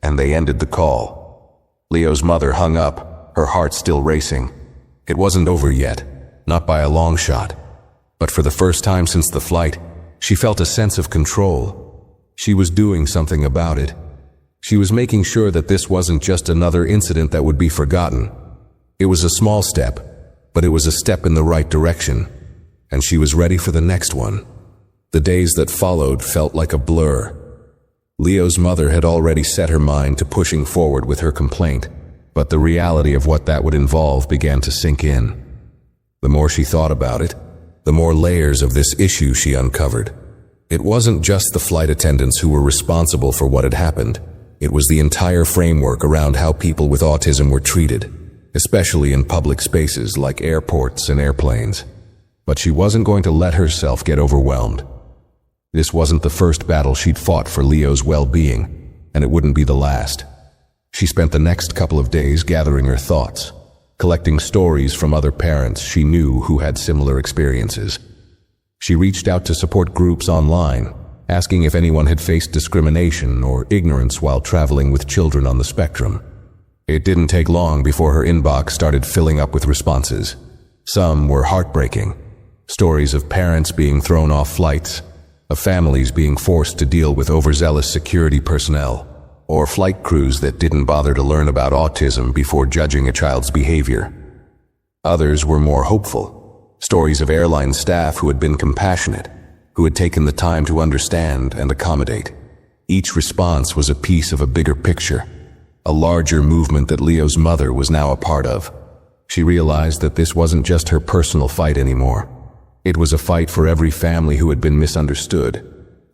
and they ended the call. Leo's mother hung up, her heart still racing. It wasn't over yet. Not by a long shot. But for the first time since the flight, she felt a sense of control. She was doing something about it. She was making sure that this wasn't just another incident that would be forgotten. It was a small step, but it was a step in the right direction, and she was ready for the next one. The days that followed felt like a blur. Leo's mother had already set her mind to pushing forward with her complaint, but the reality of what that would involve began to sink in. The more she thought about it, the more layers of this issue she uncovered. It wasn't just the flight attendants who were responsible for what had happened. It was the entire framework around how people with autism were treated, especially in public spaces like airports and airplanes. But she wasn't going to let herself get overwhelmed. This wasn't the first battle she'd fought for Leo's well-being, and it wouldn't be the last. She spent the next couple of days gathering her thoughts, collecting stories from other parents she knew who had similar experiences. She reached out to support groups online, asking if anyone had faced discrimination or ignorance while traveling with children on the spectrum. It didn't take long before her inbox started filling up with responses. Some were heartbreaking. Stories of parents being thrown off flights, of families being forced to deal with overzealous security personnel, or flight crews that didn't bother to learn about autism before judging a child's behavior. Others were more hopeful. Stories of airline staff who had been compassionate, who had taken the time to understand and accommodate. Each response was a piece of a bigger picture, a larger movement that Leo's mother was now a part of. She realized that this wasn't just her personal fight anymore. It was a fight for every family who had been misunderstood,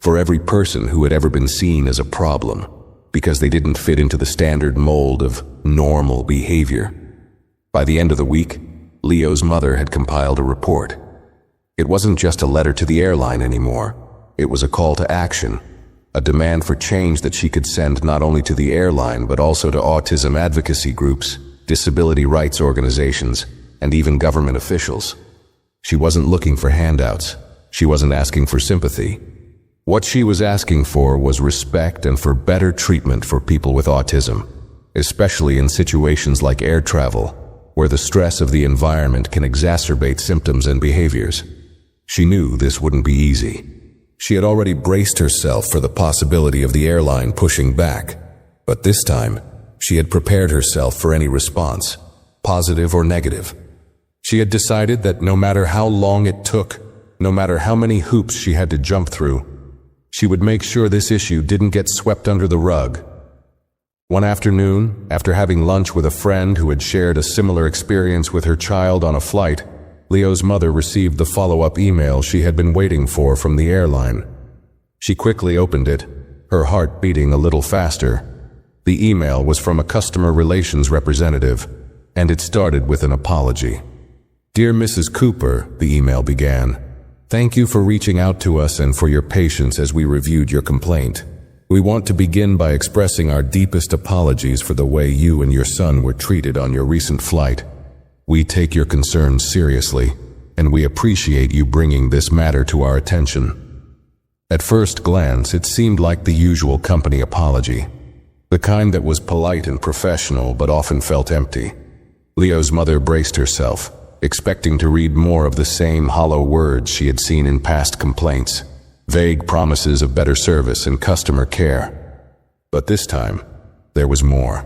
for every person who had ever been seen as a problem, because they didn't fit into the standard mold of normal behavior. By the end of the week, Leo's mother had compiled a report. It wasn't just a letter to the airline anymore. It was a call to action, a demand for change that she could send not only to the airline but also to autism advocacy groups, disability rights organizations, and even government officials. She wasn't looking for handouts. She wasn't asking for sympathy. What she was asking for was respect and for better treatment for people with autism, especially in situations like air travel, where the stress of the environment can exacerbate symptoms and behaviors. She knew this wouldn't be easy. She had already braced herself for the possibility of the airline pushing back, but this time, she had prepared herself for any response, positive or negative. She had decided that no matter how long it took, no matter how many hoops she had to jump through, she would make sure this issue didn't get swept under the rug. One afternoon, after having lunch with a friend who had shared a similar experience with her child on a flight, Leo's mother received the follow-up email she had been waiting for from the airline. She quickly opened it, her heart beating a little faster. The email was from a customer relations representative, and it started with an apology. "Dear Mrs. Cooper," the email began, "thank you for reaching out to us and for your patience as we reviewed your complaint. We want to begin by expressing our deepest apologies for the way you and your son were treated on your recent flight. We take your concerns seriously, and we appreciate you bringing this matter to our attention." At first glance, it seemed like the usual company apology, the kind that was polite and professional but often felt empty. Leo's mother braced herself, expecting to read more of the same hollow words she had seen in past complaints, vague promises of better service and customer care. But this time, there was more.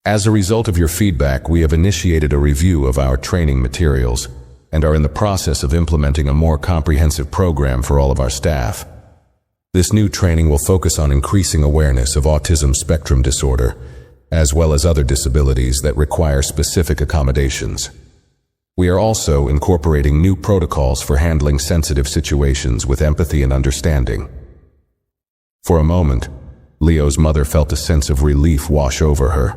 "As a result of your feedback, we have initiated a review of our training materials and are in the process of implementing a more comprehensive program for all of our staff. This new training will focus on increasing awareness of autism spectrum disorder, as well as other disabilities that require specific accommodations. We are also incorporating new protocols for handling sensitive situations with empathy and understanding." For a moment, Leo's mother felt a sense of relief wash over her.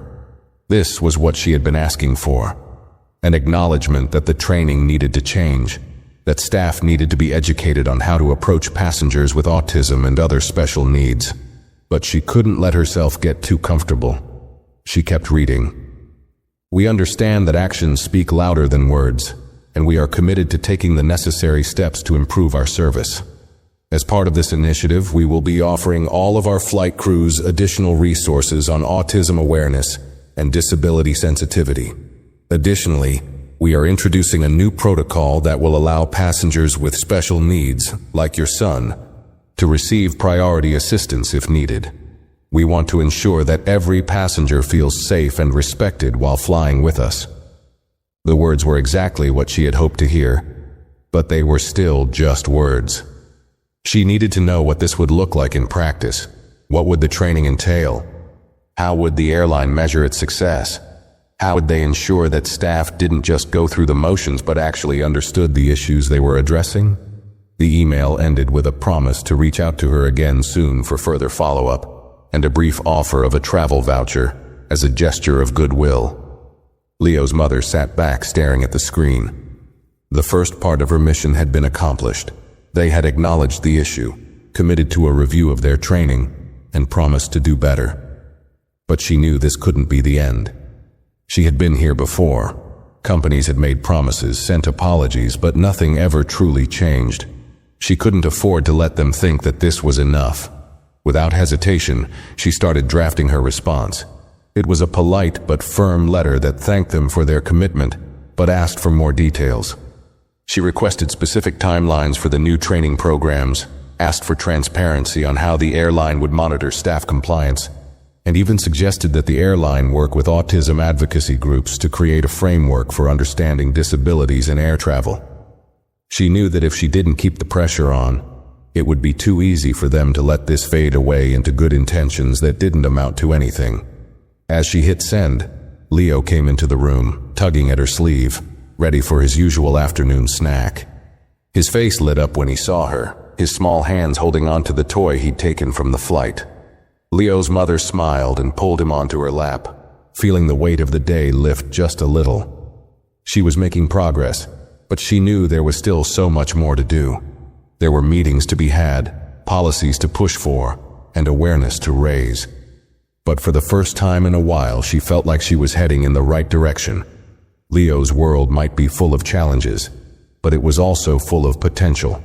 This was what she had been asking for, an acknowledgement that the training needed to change, that staff needed to be educated on how to approach passengers with autism and other special needs. But she couldn't let herself get too comfortable. She kept reading. "We understand that actions speak louder than words, and we are committed to taking the necessary steps to improve our service. As part of this initiative, we will be offering all of our flight crews additional resources on autism awareness and disability sensitivity. Additionally, we are introducing a new protocol that will allow passengers with special needs, like your son, to receive priority assistance if needed. We want to ensure that every passenger feels safe and respected while flying with us." The words were exactly what she had hoped to hear, but they were still just words. She needed to know what this would look like in practice. What would the training entail? How would the airline measure its success? How would they ensure that staff didn't just go through the motions but actually understood the issues they were addressing? The email ended with a promise to reach out to her again soon for further follow-up, and a brief offer of a travel voucher as a gesture of goodwill. Leo's mother sat back staring at the screen. The first part of her mission had been accomplished. They had acknowledged the issue, committed to a review of their training, and promised to do better. But she knew this couldn't be the end. She had been here before. Companies had made promises, sent apologies, but nothing ever truly changed. She couldn't afford to let them think that this was enough. Without hesitation, she started drafting her response. It was a polite but firm letter that thanked them for their commitment, but asked for more details. She requested specific timelines for the new training programs, asked for transparency on how the airline would monitor staff compliance, and even suggested that the airline work with autism advocacy groups to create a framework for understanding disabilities in air travel. She knew that if she didn't keep the pressure on, it would be too easy for them to let this fade away into good intentions that didn't amount to anything. As she hit send, Leo came into the room. tugging at her sleeve, ready for his usual afternoon snack. His face lit up when he saw her, his small hands holding on to the toy he'd taken from the flight. Leo's mother smiled and pulled him onto her lap, feeling the weight of the day lift just a little. She was making progress, but she knew there was still so much more to do. There were meetings to be had, policies to push for, and awareness to raise. But for the first time in a while, she felt like she was heading in the right direction. Leo's world might be full of challenges, but it was also full of potential.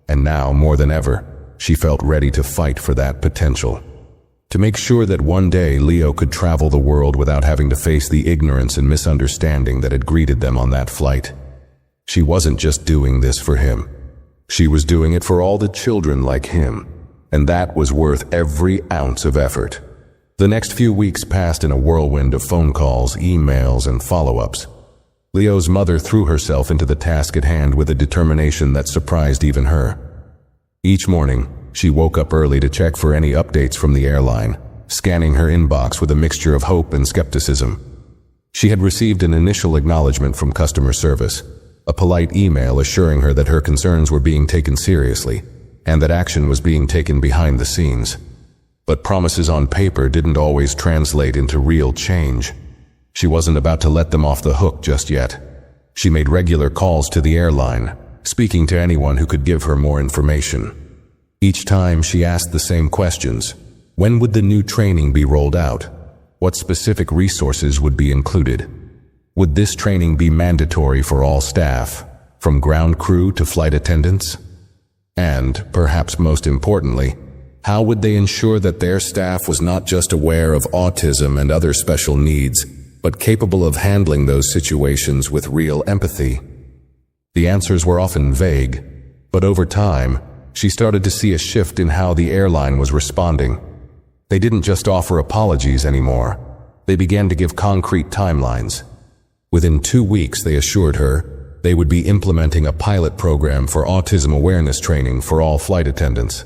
And now, more than ever, she felt ready to fight for that potential. To make sure that one day Leo could travel the world without having to face the ignorance and misunderstanding that had greeted them on that flight. She wasn't just doing this for him. She was doing it for all the children like him, and that was worth every ounce of effort. The next few weeks passed in a whirlwind of phone calls, emails, and follow-ups. Leo's mother threw herself into the task at hand with a determination that surprised even her. Each morning, she woke up early to check for any updates from the airline, scanning her inbox with a mixture of hope and skepticism. She had received an initial acknowledgement from customer service, a polite email assuring her that her concerns were being taken seriously, and that action was being taken behind the scenes. But promises on paper didn't always translate into real change. She wasn't about to let them off the hook just yet. She made regular calls to the airline, speaking to anyone who could give her more information. Each time she asked the same questions. When would the new training be rolled out? What specific resources would be included? Would this training be mandatory for all staff, from ground crew to flight attendants? And, perhaps most importantly, how would they ensure that their staff was not just aware of autism and other special needs, but capable of handling those situations with real empathy? The answers were often vague, but over time, she started to see a shift in how the airline was responding. They didn't just offer apologies anymore. They began to give concrete timelines. Within 2 weeks, they assured her, they would be implementing a pilot program for autism awareness training for all flight attendants.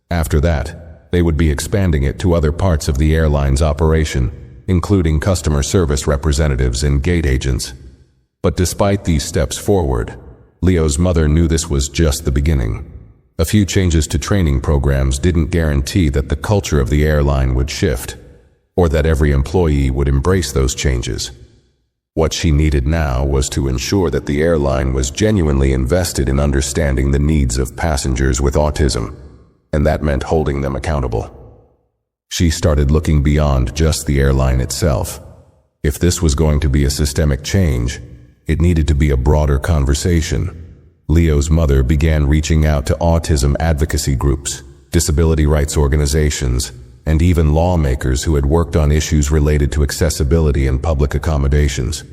After that, they would be expanding it to other parts of the airline's operation, including customer service representatives and gate agents. But despite these steps forward, Leo's mother knew this was just the beginning. A few changes to training programs didn't guarantee that the culture of the airline would shift, or that every employee would embrace those changes. What she needed now was to ensure that the airline was genuinely invested in understanding the needs of passengers with autism, and that meant holding them accountable. She started looking beyond just the airline itself. If this was going to be a systemic change, it needed to be a broader conversation. Leo's mother began reaching out to autism advocacy groups, disability rights organizations, and even lawmakers who had worked on issues related to accessibility and public accommodations.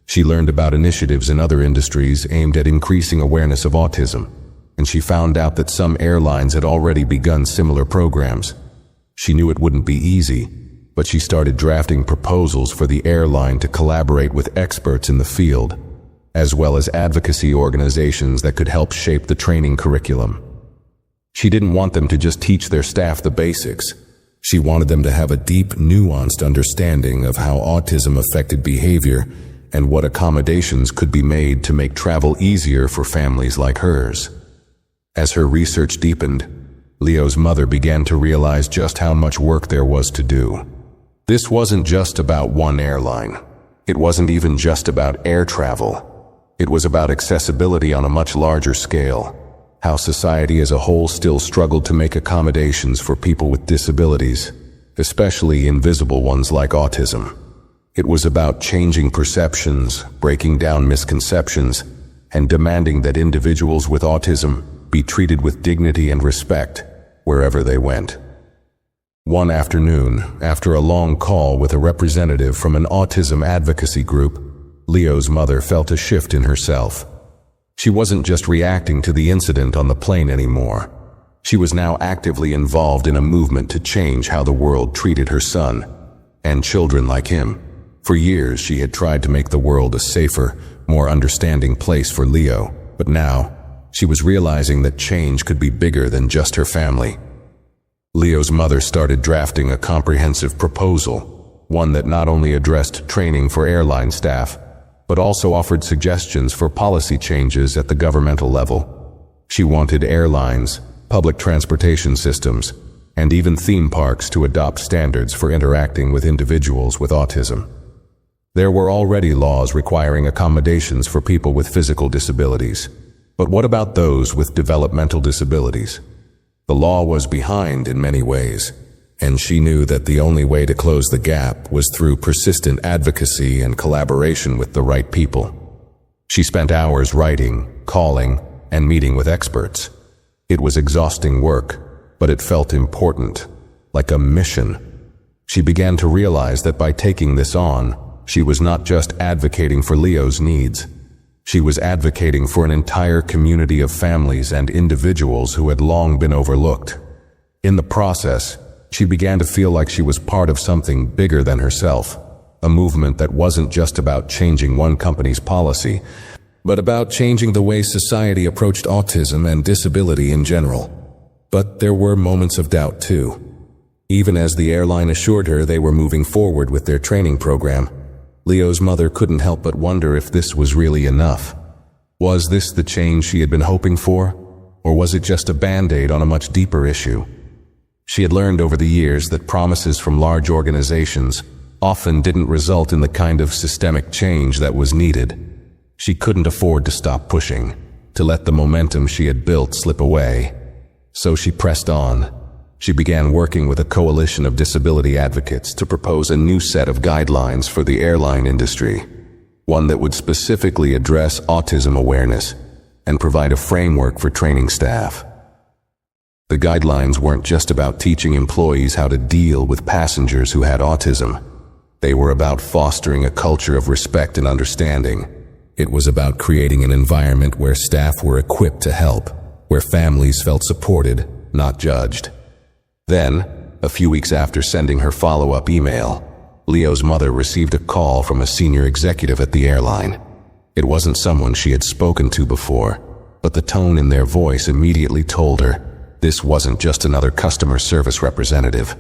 She learned about initiatives in other industries aimed at increasing awareness of autism, and she found out that some airlines had already begun similar programs. She knew it wouldn't be easy, but she started drafting proposals for the airline to collaborate with experts in the field, as well as advocacy organizations that could help shape the training curriculum. She didn't want them to just teach their staff the basics. She wanted them to have a deep, nuanced understanding of how autism affected behavior and what accommodations could be made to make travel easier for families like hers. As her research deepened, Leo's mother began to realize just how much work there was to do. This wasn't just about one airline. It wasn't even just about air travel. It was about accessibility on a much larger scale, how society as a whole still struggled to make accommodations for people with disabilities, especially invisible ones like autism. It was about changing perceptions, breaking down misconceptions, and demanding that individuals with autism be treated with dignity and respect wherever they went. One afternoon, after a long call with a representative from an autism advocacy group, Leo's mother felt a shift in herself. She wasn't just reacting to the incident on the plane anymore. She was now actively involved in a movement to change how the world treated her son and children like him. For years, she had tried to make the world a safer, more understanding place for Leo, but now, she was realizing that change could be bigger than just her family. Leo's mother started drafting a comprehensive proposal, one that not only addressed training for airline staff, but also offered suggestions for policy changes at the governmental level. She wanted airlines, public transportation systems, and even theme parks to adopt standards for interacting with individuals with autism. There were already laws requiring accommodations for people with physical disabilities. But what about those with developmental disabilities? The law was behind in many ways, and she knew that the only way to close the gap was through persistent advocacy and collaboration with the right people. She spent hours writing, calling, and meeting with experts. It was exhausting work, but it felt important, like a mission. She began to realize that by taking this on, she was not just advocating for Leo's needs. She was advocating for an entire community of families and individuals who had long been overlooked. In the process, she began to feel like she was part of something bigger than herself, a movement that wasn't just about changing one company's policy, but about changing the way society approached autism and disability in general. But there were moments of doubt too. Even as the airline assured her they were moving forward with their training program, Leo's mother couldn't help but wonder if this was really enough. Was this the change she had been hoping for, or was it just a band-aid on a much deeper issue? She had learned over the years that promises from large organizations often didn't result in the kind of systemic change that was needed. She couldn't afford to stop pushing, to let the momentum she had built slip away. So she pressed on. She began working with a coalition of disability advocates to propose a new set of guidelines for the airline industry, one that would specifically address autism awareness and provide a framework for training staff. The guidelines weren't just about teaching employees how to deal with passengers who had autism. They were about fostering a culture of respect and understanding. It was about creating an environment where staff were equipped to help, where families felt supported, not judged. Then, a few weeks after sending her follow-up email, Leo's mother received a call from a senior executive at the airline. It wasn't someone she had spoken to before, but the tone in their voice immediately told her this wasn't just another customer service representative.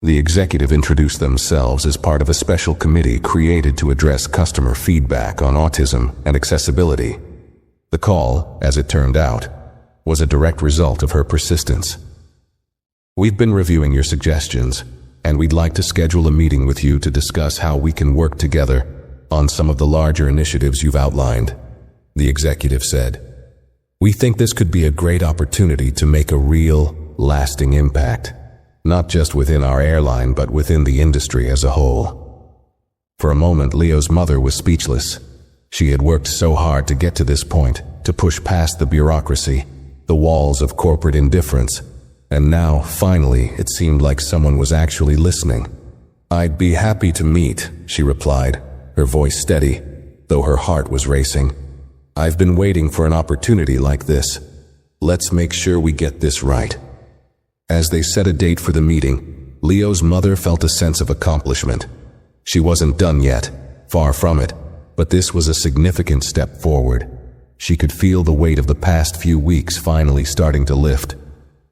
The executive introduced themselves as part of a special committee created to address customer feedback on autism and accessibility. The call, as it turned out, was a direct result of her persistence. "We've been reviewing your suggestions, and we'd like to schedule a meeting with you to discuss how we can work together on some of the larger initiatives you've outlined," the executive said. "We think this could be a great opportunity to make a real, lasting impact, not just within our airline but within the industry as a whole." For a moment, Leo's mother was speechless. She had worked so hard to get to this point, to push past the bureaucracy, the walls of corporate indifference, and now, finally, it seemed like someone was actually listening. "I'd be happy to meet," she replied, her voice steady, though her heart was racing. "I've been waiting for an opportunity like this. Let's make sure we get this right." As they set a date for the meeting, Leo's mother felt a sense of accomplishment. She wasn't done yet, far from it, but this was a significant step forward. She could feel the weight of the past few weeks finally starting to lift.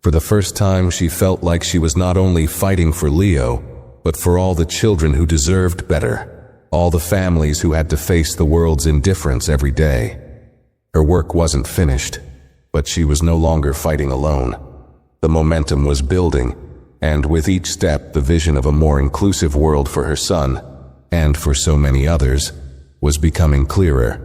For the first time, she felt like she was not only fighting for Leo, but for all the children who deserved better, all the families who had to face the world's indifference every day. Her work wasn't finished, but she was no longer fighting alone. The momentum was building, and with each step, the vision of a more inclusive world for her son, and for so many others, was becoming clearer.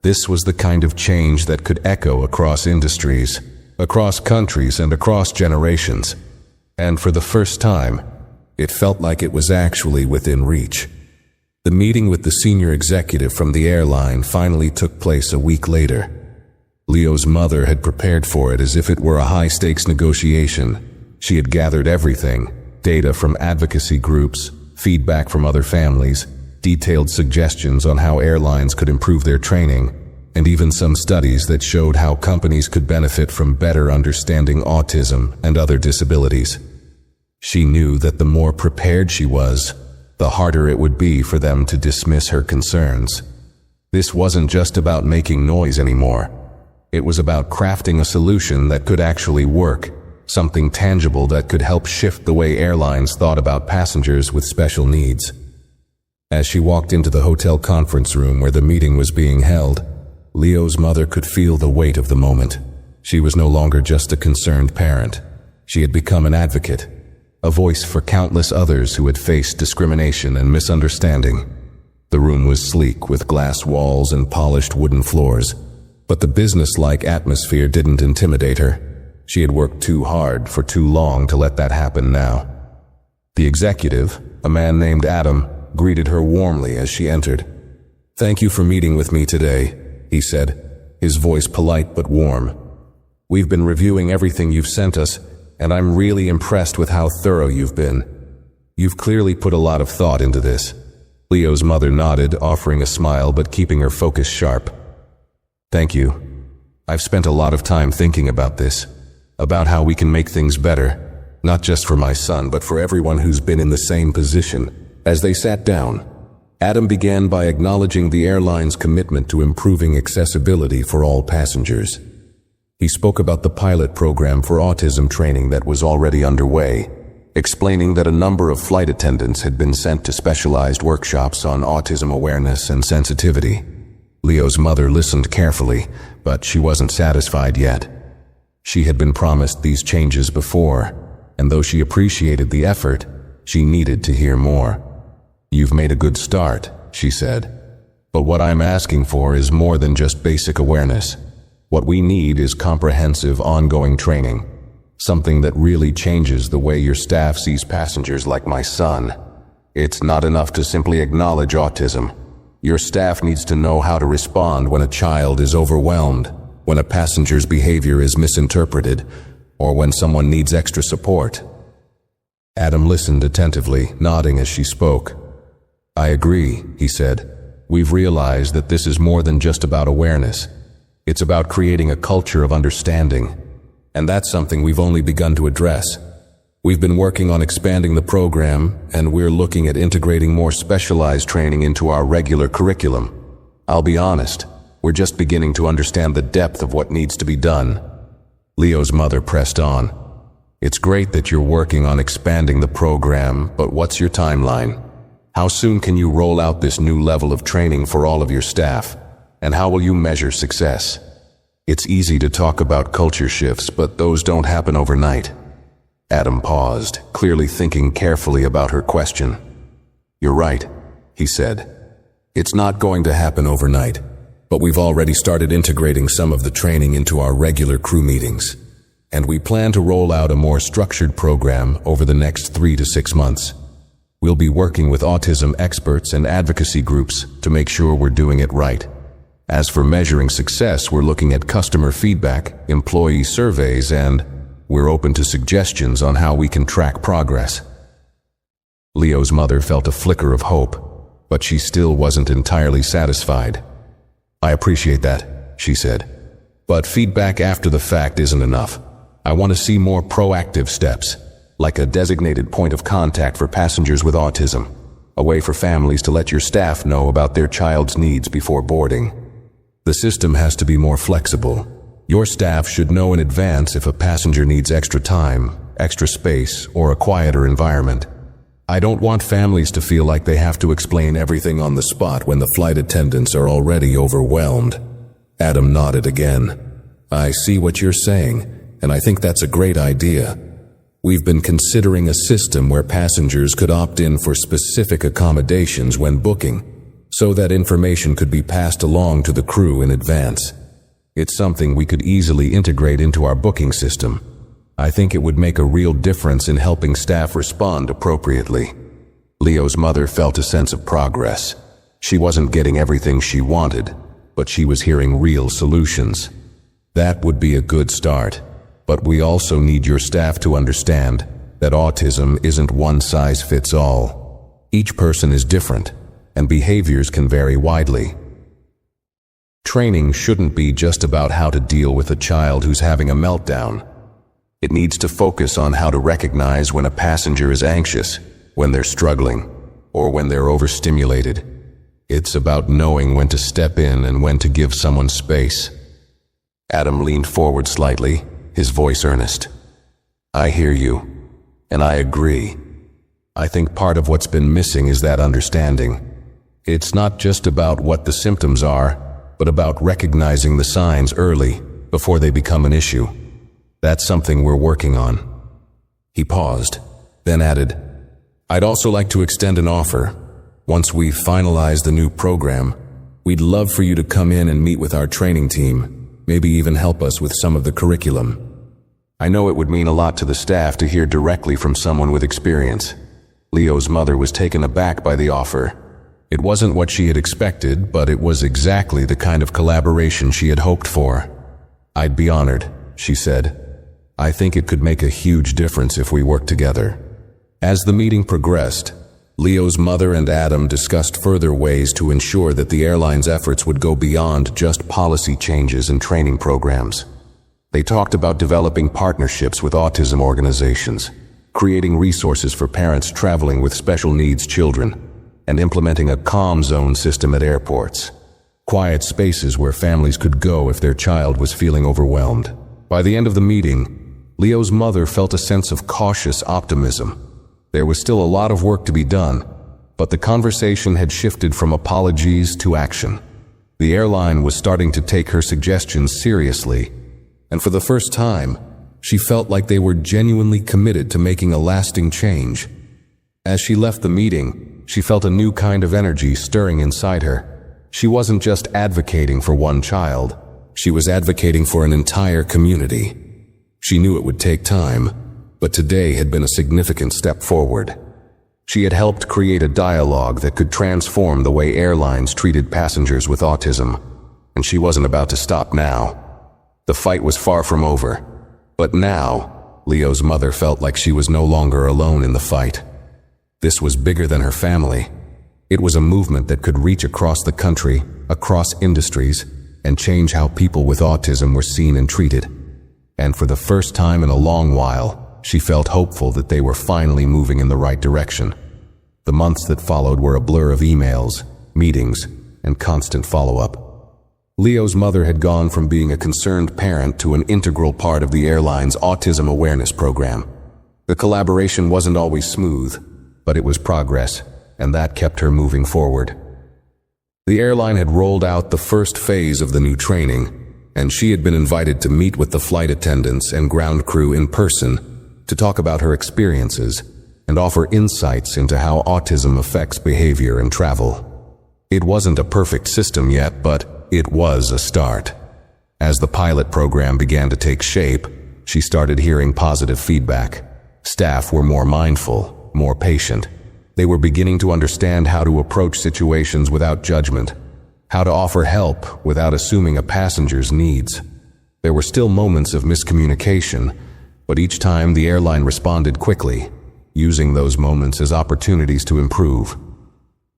This was the kind of change that could echo across industries, across countries, and across generations. And for the first time, it felt like it was actually within reach. The meeting with the senior executive from the airline finally took place a week later. Leo's mother had prepared for it as if it were a high-stakes negotiation. She had gathered everything: data from advocacy groups, feedback from other families, detailed suggestions on how airlines could improve their training, and even some studies that showed how companies could benefit from better understanding autism and other disabilities. She knew that the more prepared she was, the harder it would be for them to dismiss her concerns. This wasn't just about making noise anymore. It was about crafting a solution that could actually work, something tangible that could help shift the way airlines thought about passengers with special needs. As she walked into the hotel conference room where the meeting was being held, Leo's mother could feel the weight of the moment. She was no longer just a concerned parent. She had become an advocate, a voice for countless others who had faced discrimination and misunderstanding. The room was sleek with glass walls and polished wooden floors, but the business-like atmosphere didn't intimidate her. She had worked too hard for too long to let that happen now. The executive, a man named Adam, greeted her warmly as she entered. "Thank you for meeting with me today," he said, his voice polite but warm. "We've been reviewing everything you've sent us, and I'm really impressed with how thorough you've been. You've clearly put a lot of thought into this." Leo's mother nodded, offering a smile but keeping her focus sharp. "Thank you. I've spent a lot of time thinking about this, about how we can make things better, not just for my son, but for everyone who's been in the same position." As they sat down, Adam began by acknowledging the airline's commitment to improving accessibility for all passengers. He spoke about the pilot program for autism training that was already underway, explaining that a number of flight attendants had been sent to specialized workshops on autism awareness and sensitivity. Leo's mother listened carefully, but she wasn't satisfied yet. She had been promised these changes before, and though she appreciated the effort, she needed to hear more. "You've made a good start," she said. "But what I'm asking for is more than just basic awareness. What we need is comprehensive, ongoing training. Something that really changes the way your staff sees passengers like my son. It's not enough to simply acknowledge autism. Your staff needs to know how to respond when a child is overwhelmed, when a passenger's behavior is misinterpreted, or when someone needs extra support." Adam listened attentively, nodding as she spoke. "I agree," he said. "We've realized that this is more than just about awareness. It's about creating a culture of understanding. And that's something we've only begun to address. We've been working on expanding the program, and we're looking at integrating more specialized training into our regular curriculum. I'll be honest, we're just beginning to understand the depth of what needs to be done." Leo's mother pressed on. "It's great that you're working on expanding the program, but what's your timeline? How soon can you roll out this new level of training for all of your staff? And how will you measure success? It's easy to talk about culture shifts, but those don't happen overnight." Adam paused, clearly thinking carefully about her question. "You're right," he said. "It's not going to happen overnight, but we've already started integrating some of the training into our regular crew meetings, and we plan to roll out a more structured program over the next 3 to 6 months. We'll be working with autism experts and advocacy groups to make sure we're doing it right. As for measuring success, we're looking at customer feedback, employee surveys, and we're open to suggestions on how we can track progress." Leo's mother felt a flicker of hope, but she still wasn't entirely satisfied. "I appreciate that," she said. "But feedback after the fact isn't enough. I want to see more proactive steps, like a designated point of contact for passengers with autism, a way for families to let your staff know about their child's needs before boarding. The system has to be more flexible. Your staff should know in advance if a passenger needs extra time, extra space, or a quieter environment. I don't want families to feel like they have to explain everything on the spot when the flight attendants are already overwhelmed." Adam nodded again. "I see what you're saying, and I think that's a great idea. We've been considering a system where passengers could opt in for specific accommodations when booking, so that information could be passed along to the crew in advance. It's something we could easily integrate into our booking system. I think it would make a real difference in helping staff respond appropriately." Leo's mother felt a sense of progress. She wasn't getting everything she wanted, but she was hearing real solutions. That would be a good start, but we also need your staff to understand that autism isn't one size fits all. Each person is different, and behaviors can vary widely. Training shouldn't be just about how to deal with a child who's having a meltdown. It needs to focus on how to recognize when a passenger is anxious, when they're struggling, or when they're overstimulated. It's about knowing when to step in and when to give someone space. Adam leaned forward slightly, his voice earnest. "I hear you, and I agree. I think part of what's been missing is that understanding. It's not just about what the symptoms are, but about recognizing the signs early, before they become an issue. That's something we're working on." He paused, then added, "I'd also like to extend an offer. Once we finalize the new program, we'd love for you to come in and meet with our training team, maybe even help us with some of the curriculum." I know it would mean a lot to the staff to hear directly from someone with experience. Leo's mother was taken aback by the offer. It wasn't what she had expected, but it was exactly the kind of collaboration she had hoped for. "I'd be honored," she said. "I think it could make a huge difference if we work together." As the meeting progressed, Leo's mother and Adam discussed further ways to ensure that the airline's efforts would go beyond just policy changes and training programs. They talked about developing partnerships with autism organizations, creating resources for parents traveling with special needs children, and implementing a calm zone system at airports. Quiet spaces where families could go if their child was feeling overwhelmed. By the end of the meeting, Leo's mother felt a sense of cautious optimism. There was still a lot of work to be done, but the conversation had shifted from apologies to action. The airline was starting to take her suggestions seriously, and for the first time, she felt like they were genuinely committed to making a lasting change. As she left the meeting, she felt a new kind of energy stirring inside her. She wasn't just advocating for one child, she was advocating for an entire community. She knew it would take time, but today had been a significant step forward. She had helped create a dialogue that could transform the way airlines treated passengers with autism, and she wasn't about to stop now. The fight was far from over, but now, Leo's mother felt like she was no longer alone in the fight. This was bigger than her family. It was a movement that could reach across the country, across industries, and change how people with autism were seen and treated. And for the first time in a long while, she felt hopeful that they were finally moving in the right direction. The months that followed were a blur of emails, meetings, and constant follow-up. Leo's mother had gone from being a concerned parent to an integral part of the airline's autism awareness program. The collaboration wasn't always smooth, but it was progress, and that kept her moving forward. The airline had rolled out the first phase of the new training, and she had been invited to meet with the flight attendants and ground crew in person to talk about her experiences and offer insights into how autism affects behavior and travel. It wasn't a perfect system yet, but it was a start. As the pilot program began to take shape, she started hearing positive feedback. Staff were more mindful, more patient. They were beginning to understand how to approach situations without judgment, how to offer help without assuming a passenger's needs. There were still moments of miscommunication, but each time the airline responded quickly, using those moments as opportunities to improve.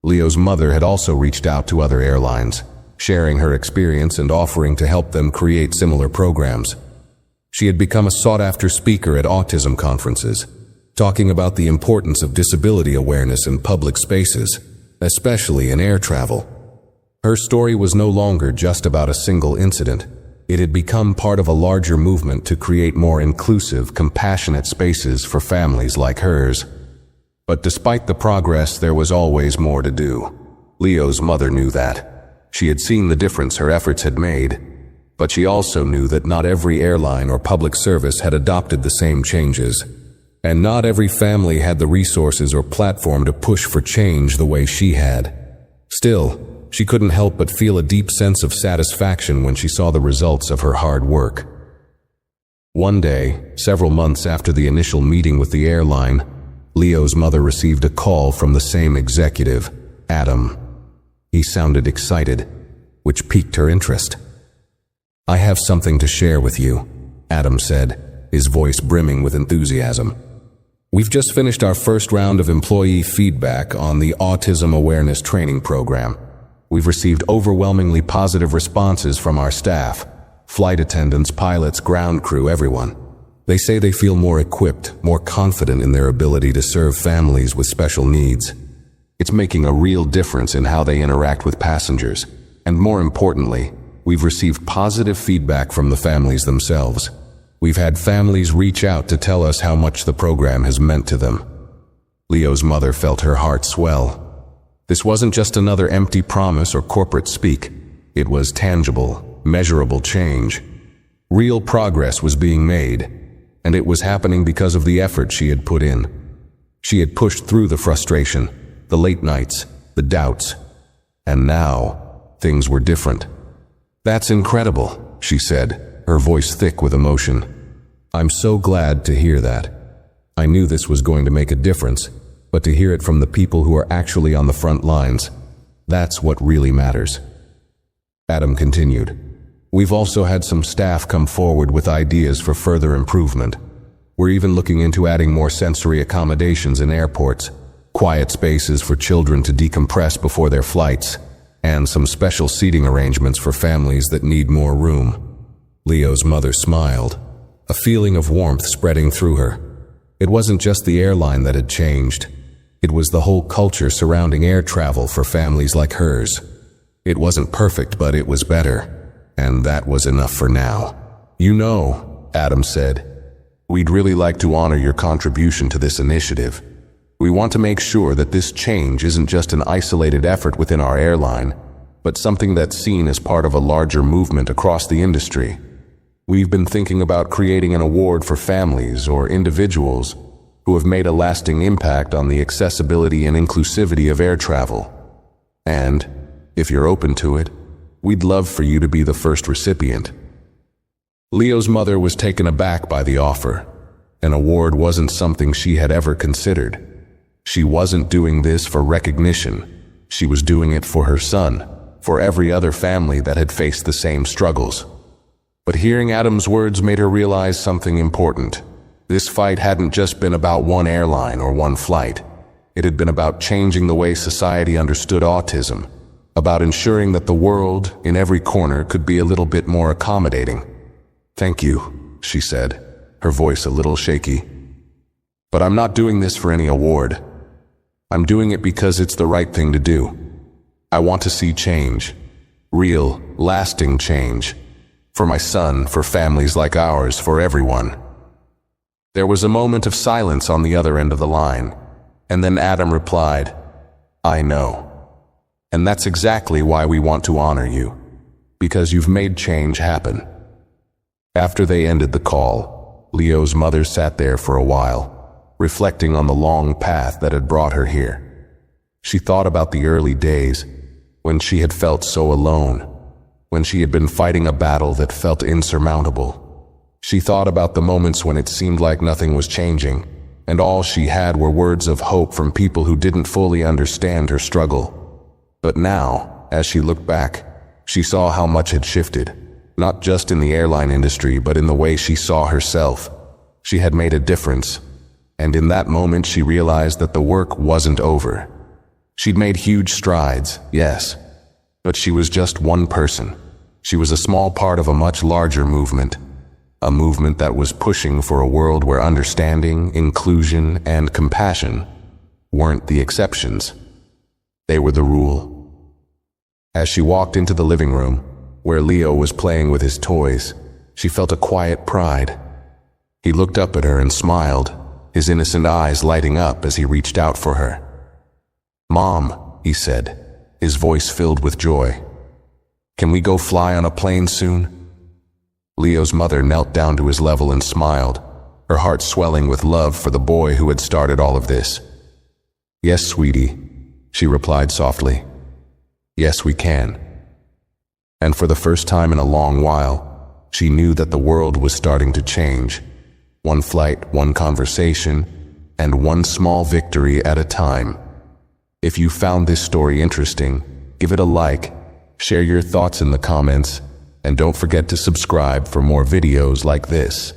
Leo's mother had also reached out to other airlines, sharing her experience and offering to help them create similar programs. She had become a sought-after speaker at autism conferences, talking about the importance of disability awareness in public spaces, especially in air travel. Her story was no longer just about a single incident. It had become part of a larger movement to create more inclusive, compassionate spaces for families like hers. But despite the progress, there was always more to do. Leo's mother knew that. She had seen the difference her efforts had made, but she also knew that not every airline or public service had adopted the same changes, and not every family had the resources or platform to push for change the way she had. Still, she couldn't help but feel a deep sense of satisfaction when she saw the results of her hard work. One day, several months after the initial meeting with the airline, Leo's mother received a call from the same executive, Adam. He sounded excited, which piqued her interest. "I have something to share with you," Adam said, his voice brimming with enthusiasm. "We've just finished our first round of employee feedback on the Autism Awareness Training Program. We've received overwhelmingly positive responses from our staff, flight attendants, pilots, ground crew, everyone. They say they feel more equipped, more confident in their ability to serve families with special needs. It's making a real difference in how they interact with passengers. And more importantly, we've received positive feedback from the families themselves. We've had families reach out to tell us how much the program has meant to them." Leo's mother felt her heart swell. This wasn't just another empty promise or corporate speak. It was tangible, measurable change. Real progress was being made, and it was happening because of the effort she had put in. She had pushed through the frustration, the late nights, the doubts, and now things were different. "That's incredible," she said, her voice thick with emotion. "I'm so glad to hear that. I knew this was going to make a difference, but to hear it from the people who are actually on the front lines, that's what really matters." Adam continued, "We've also had some staff come forward with ideas for further improvement. We're even looking into adding more sensory accommodations in airports, quiet spaces for children to decompress before their flights, and some special seating arrangements for families that need more room." Leo's mother smiled, a feeling of warmth spreading through her. It wasn't just the airline that had changed. It was the whole culture surrounding air travel for families like hers. It wasn't perfect, but it was better, and that was enough for now. "You know," Adam said, "we'd really like to honor your contribution to this initiative. We want to make sure that this change isn't just an isolated effort within our airline, but something that's seen as part of a larger movement across the industry. We've been thinking about creating an award for families or individuals who have made a lasting impact on the accessibility and inclusivity of air travel. And, if you're open to it, we'd love for you to be the first recipient." Leo's mother was taken aback by the offer. An award wasn't something she had ever considered. She wasn't doing this for recognition. She was doing it for her son, for every other family that had faced the same struggles. But hearing Adam's words made her realize something important. This fight hadn't just been about one airline or one flight. It had been about changing the way society understood autism, about ensuring that the world, in every corner, could be a little bit more accommodating. "Thank you," she said, her voice a little shaky. "But I'm not doing this for any award. I'm doing it because it's the right thing to do. I want to see change. Real, lasting change. For my son, for families like ours, for everyone." There was a moment of silence on the other end of the line, and then Adam replied, "I know. And that's exactly why we want to honor you, because you've made change happen." After they ended the call, Leo's mother sat there for a while, reflecting on the long path that had brought her here. She thought about the early days, when she had felt so alone, when she had been fighting a battle that felt insurmountable. She thought about the moments when it seemed like nothing was changing, and all she had were words of hope from people who didn't fully understand her struggle. But now, as she looked back, she saw how much had shifted, not just in the airline industry, but in the way she saw herself. She had made a difference, and in that moment she realized that the work wasn't over. She'd made huge strides, yes, but she was just one person. She was a small part of a much larger movement. A movement that was pushing for a world where understanding, inclusion, and compassion weren't the exceptions. They were the rule. As she walked into the living room, where Leo was playing with his toys, she felt a quiet pride. He looked up at her and smiled, his innocent eyes lighting up as he reached out for her. "Mom," he said, his voice filled with joy. "Can we go fly on a plane soon?" Leo's mother knelt down to his level and smiled, her heart swelling with love for the boy who had started all of this. "Yes, sweetie," she replied softly. "Yes, we can." And for the first time in a long while, she knew that the world was starting to change. One flight, one conversation, and one small victory at a time. If you found this story interesting, give it a like, share your thoughts in the comments, and don't forget to subscribe for more videos like this.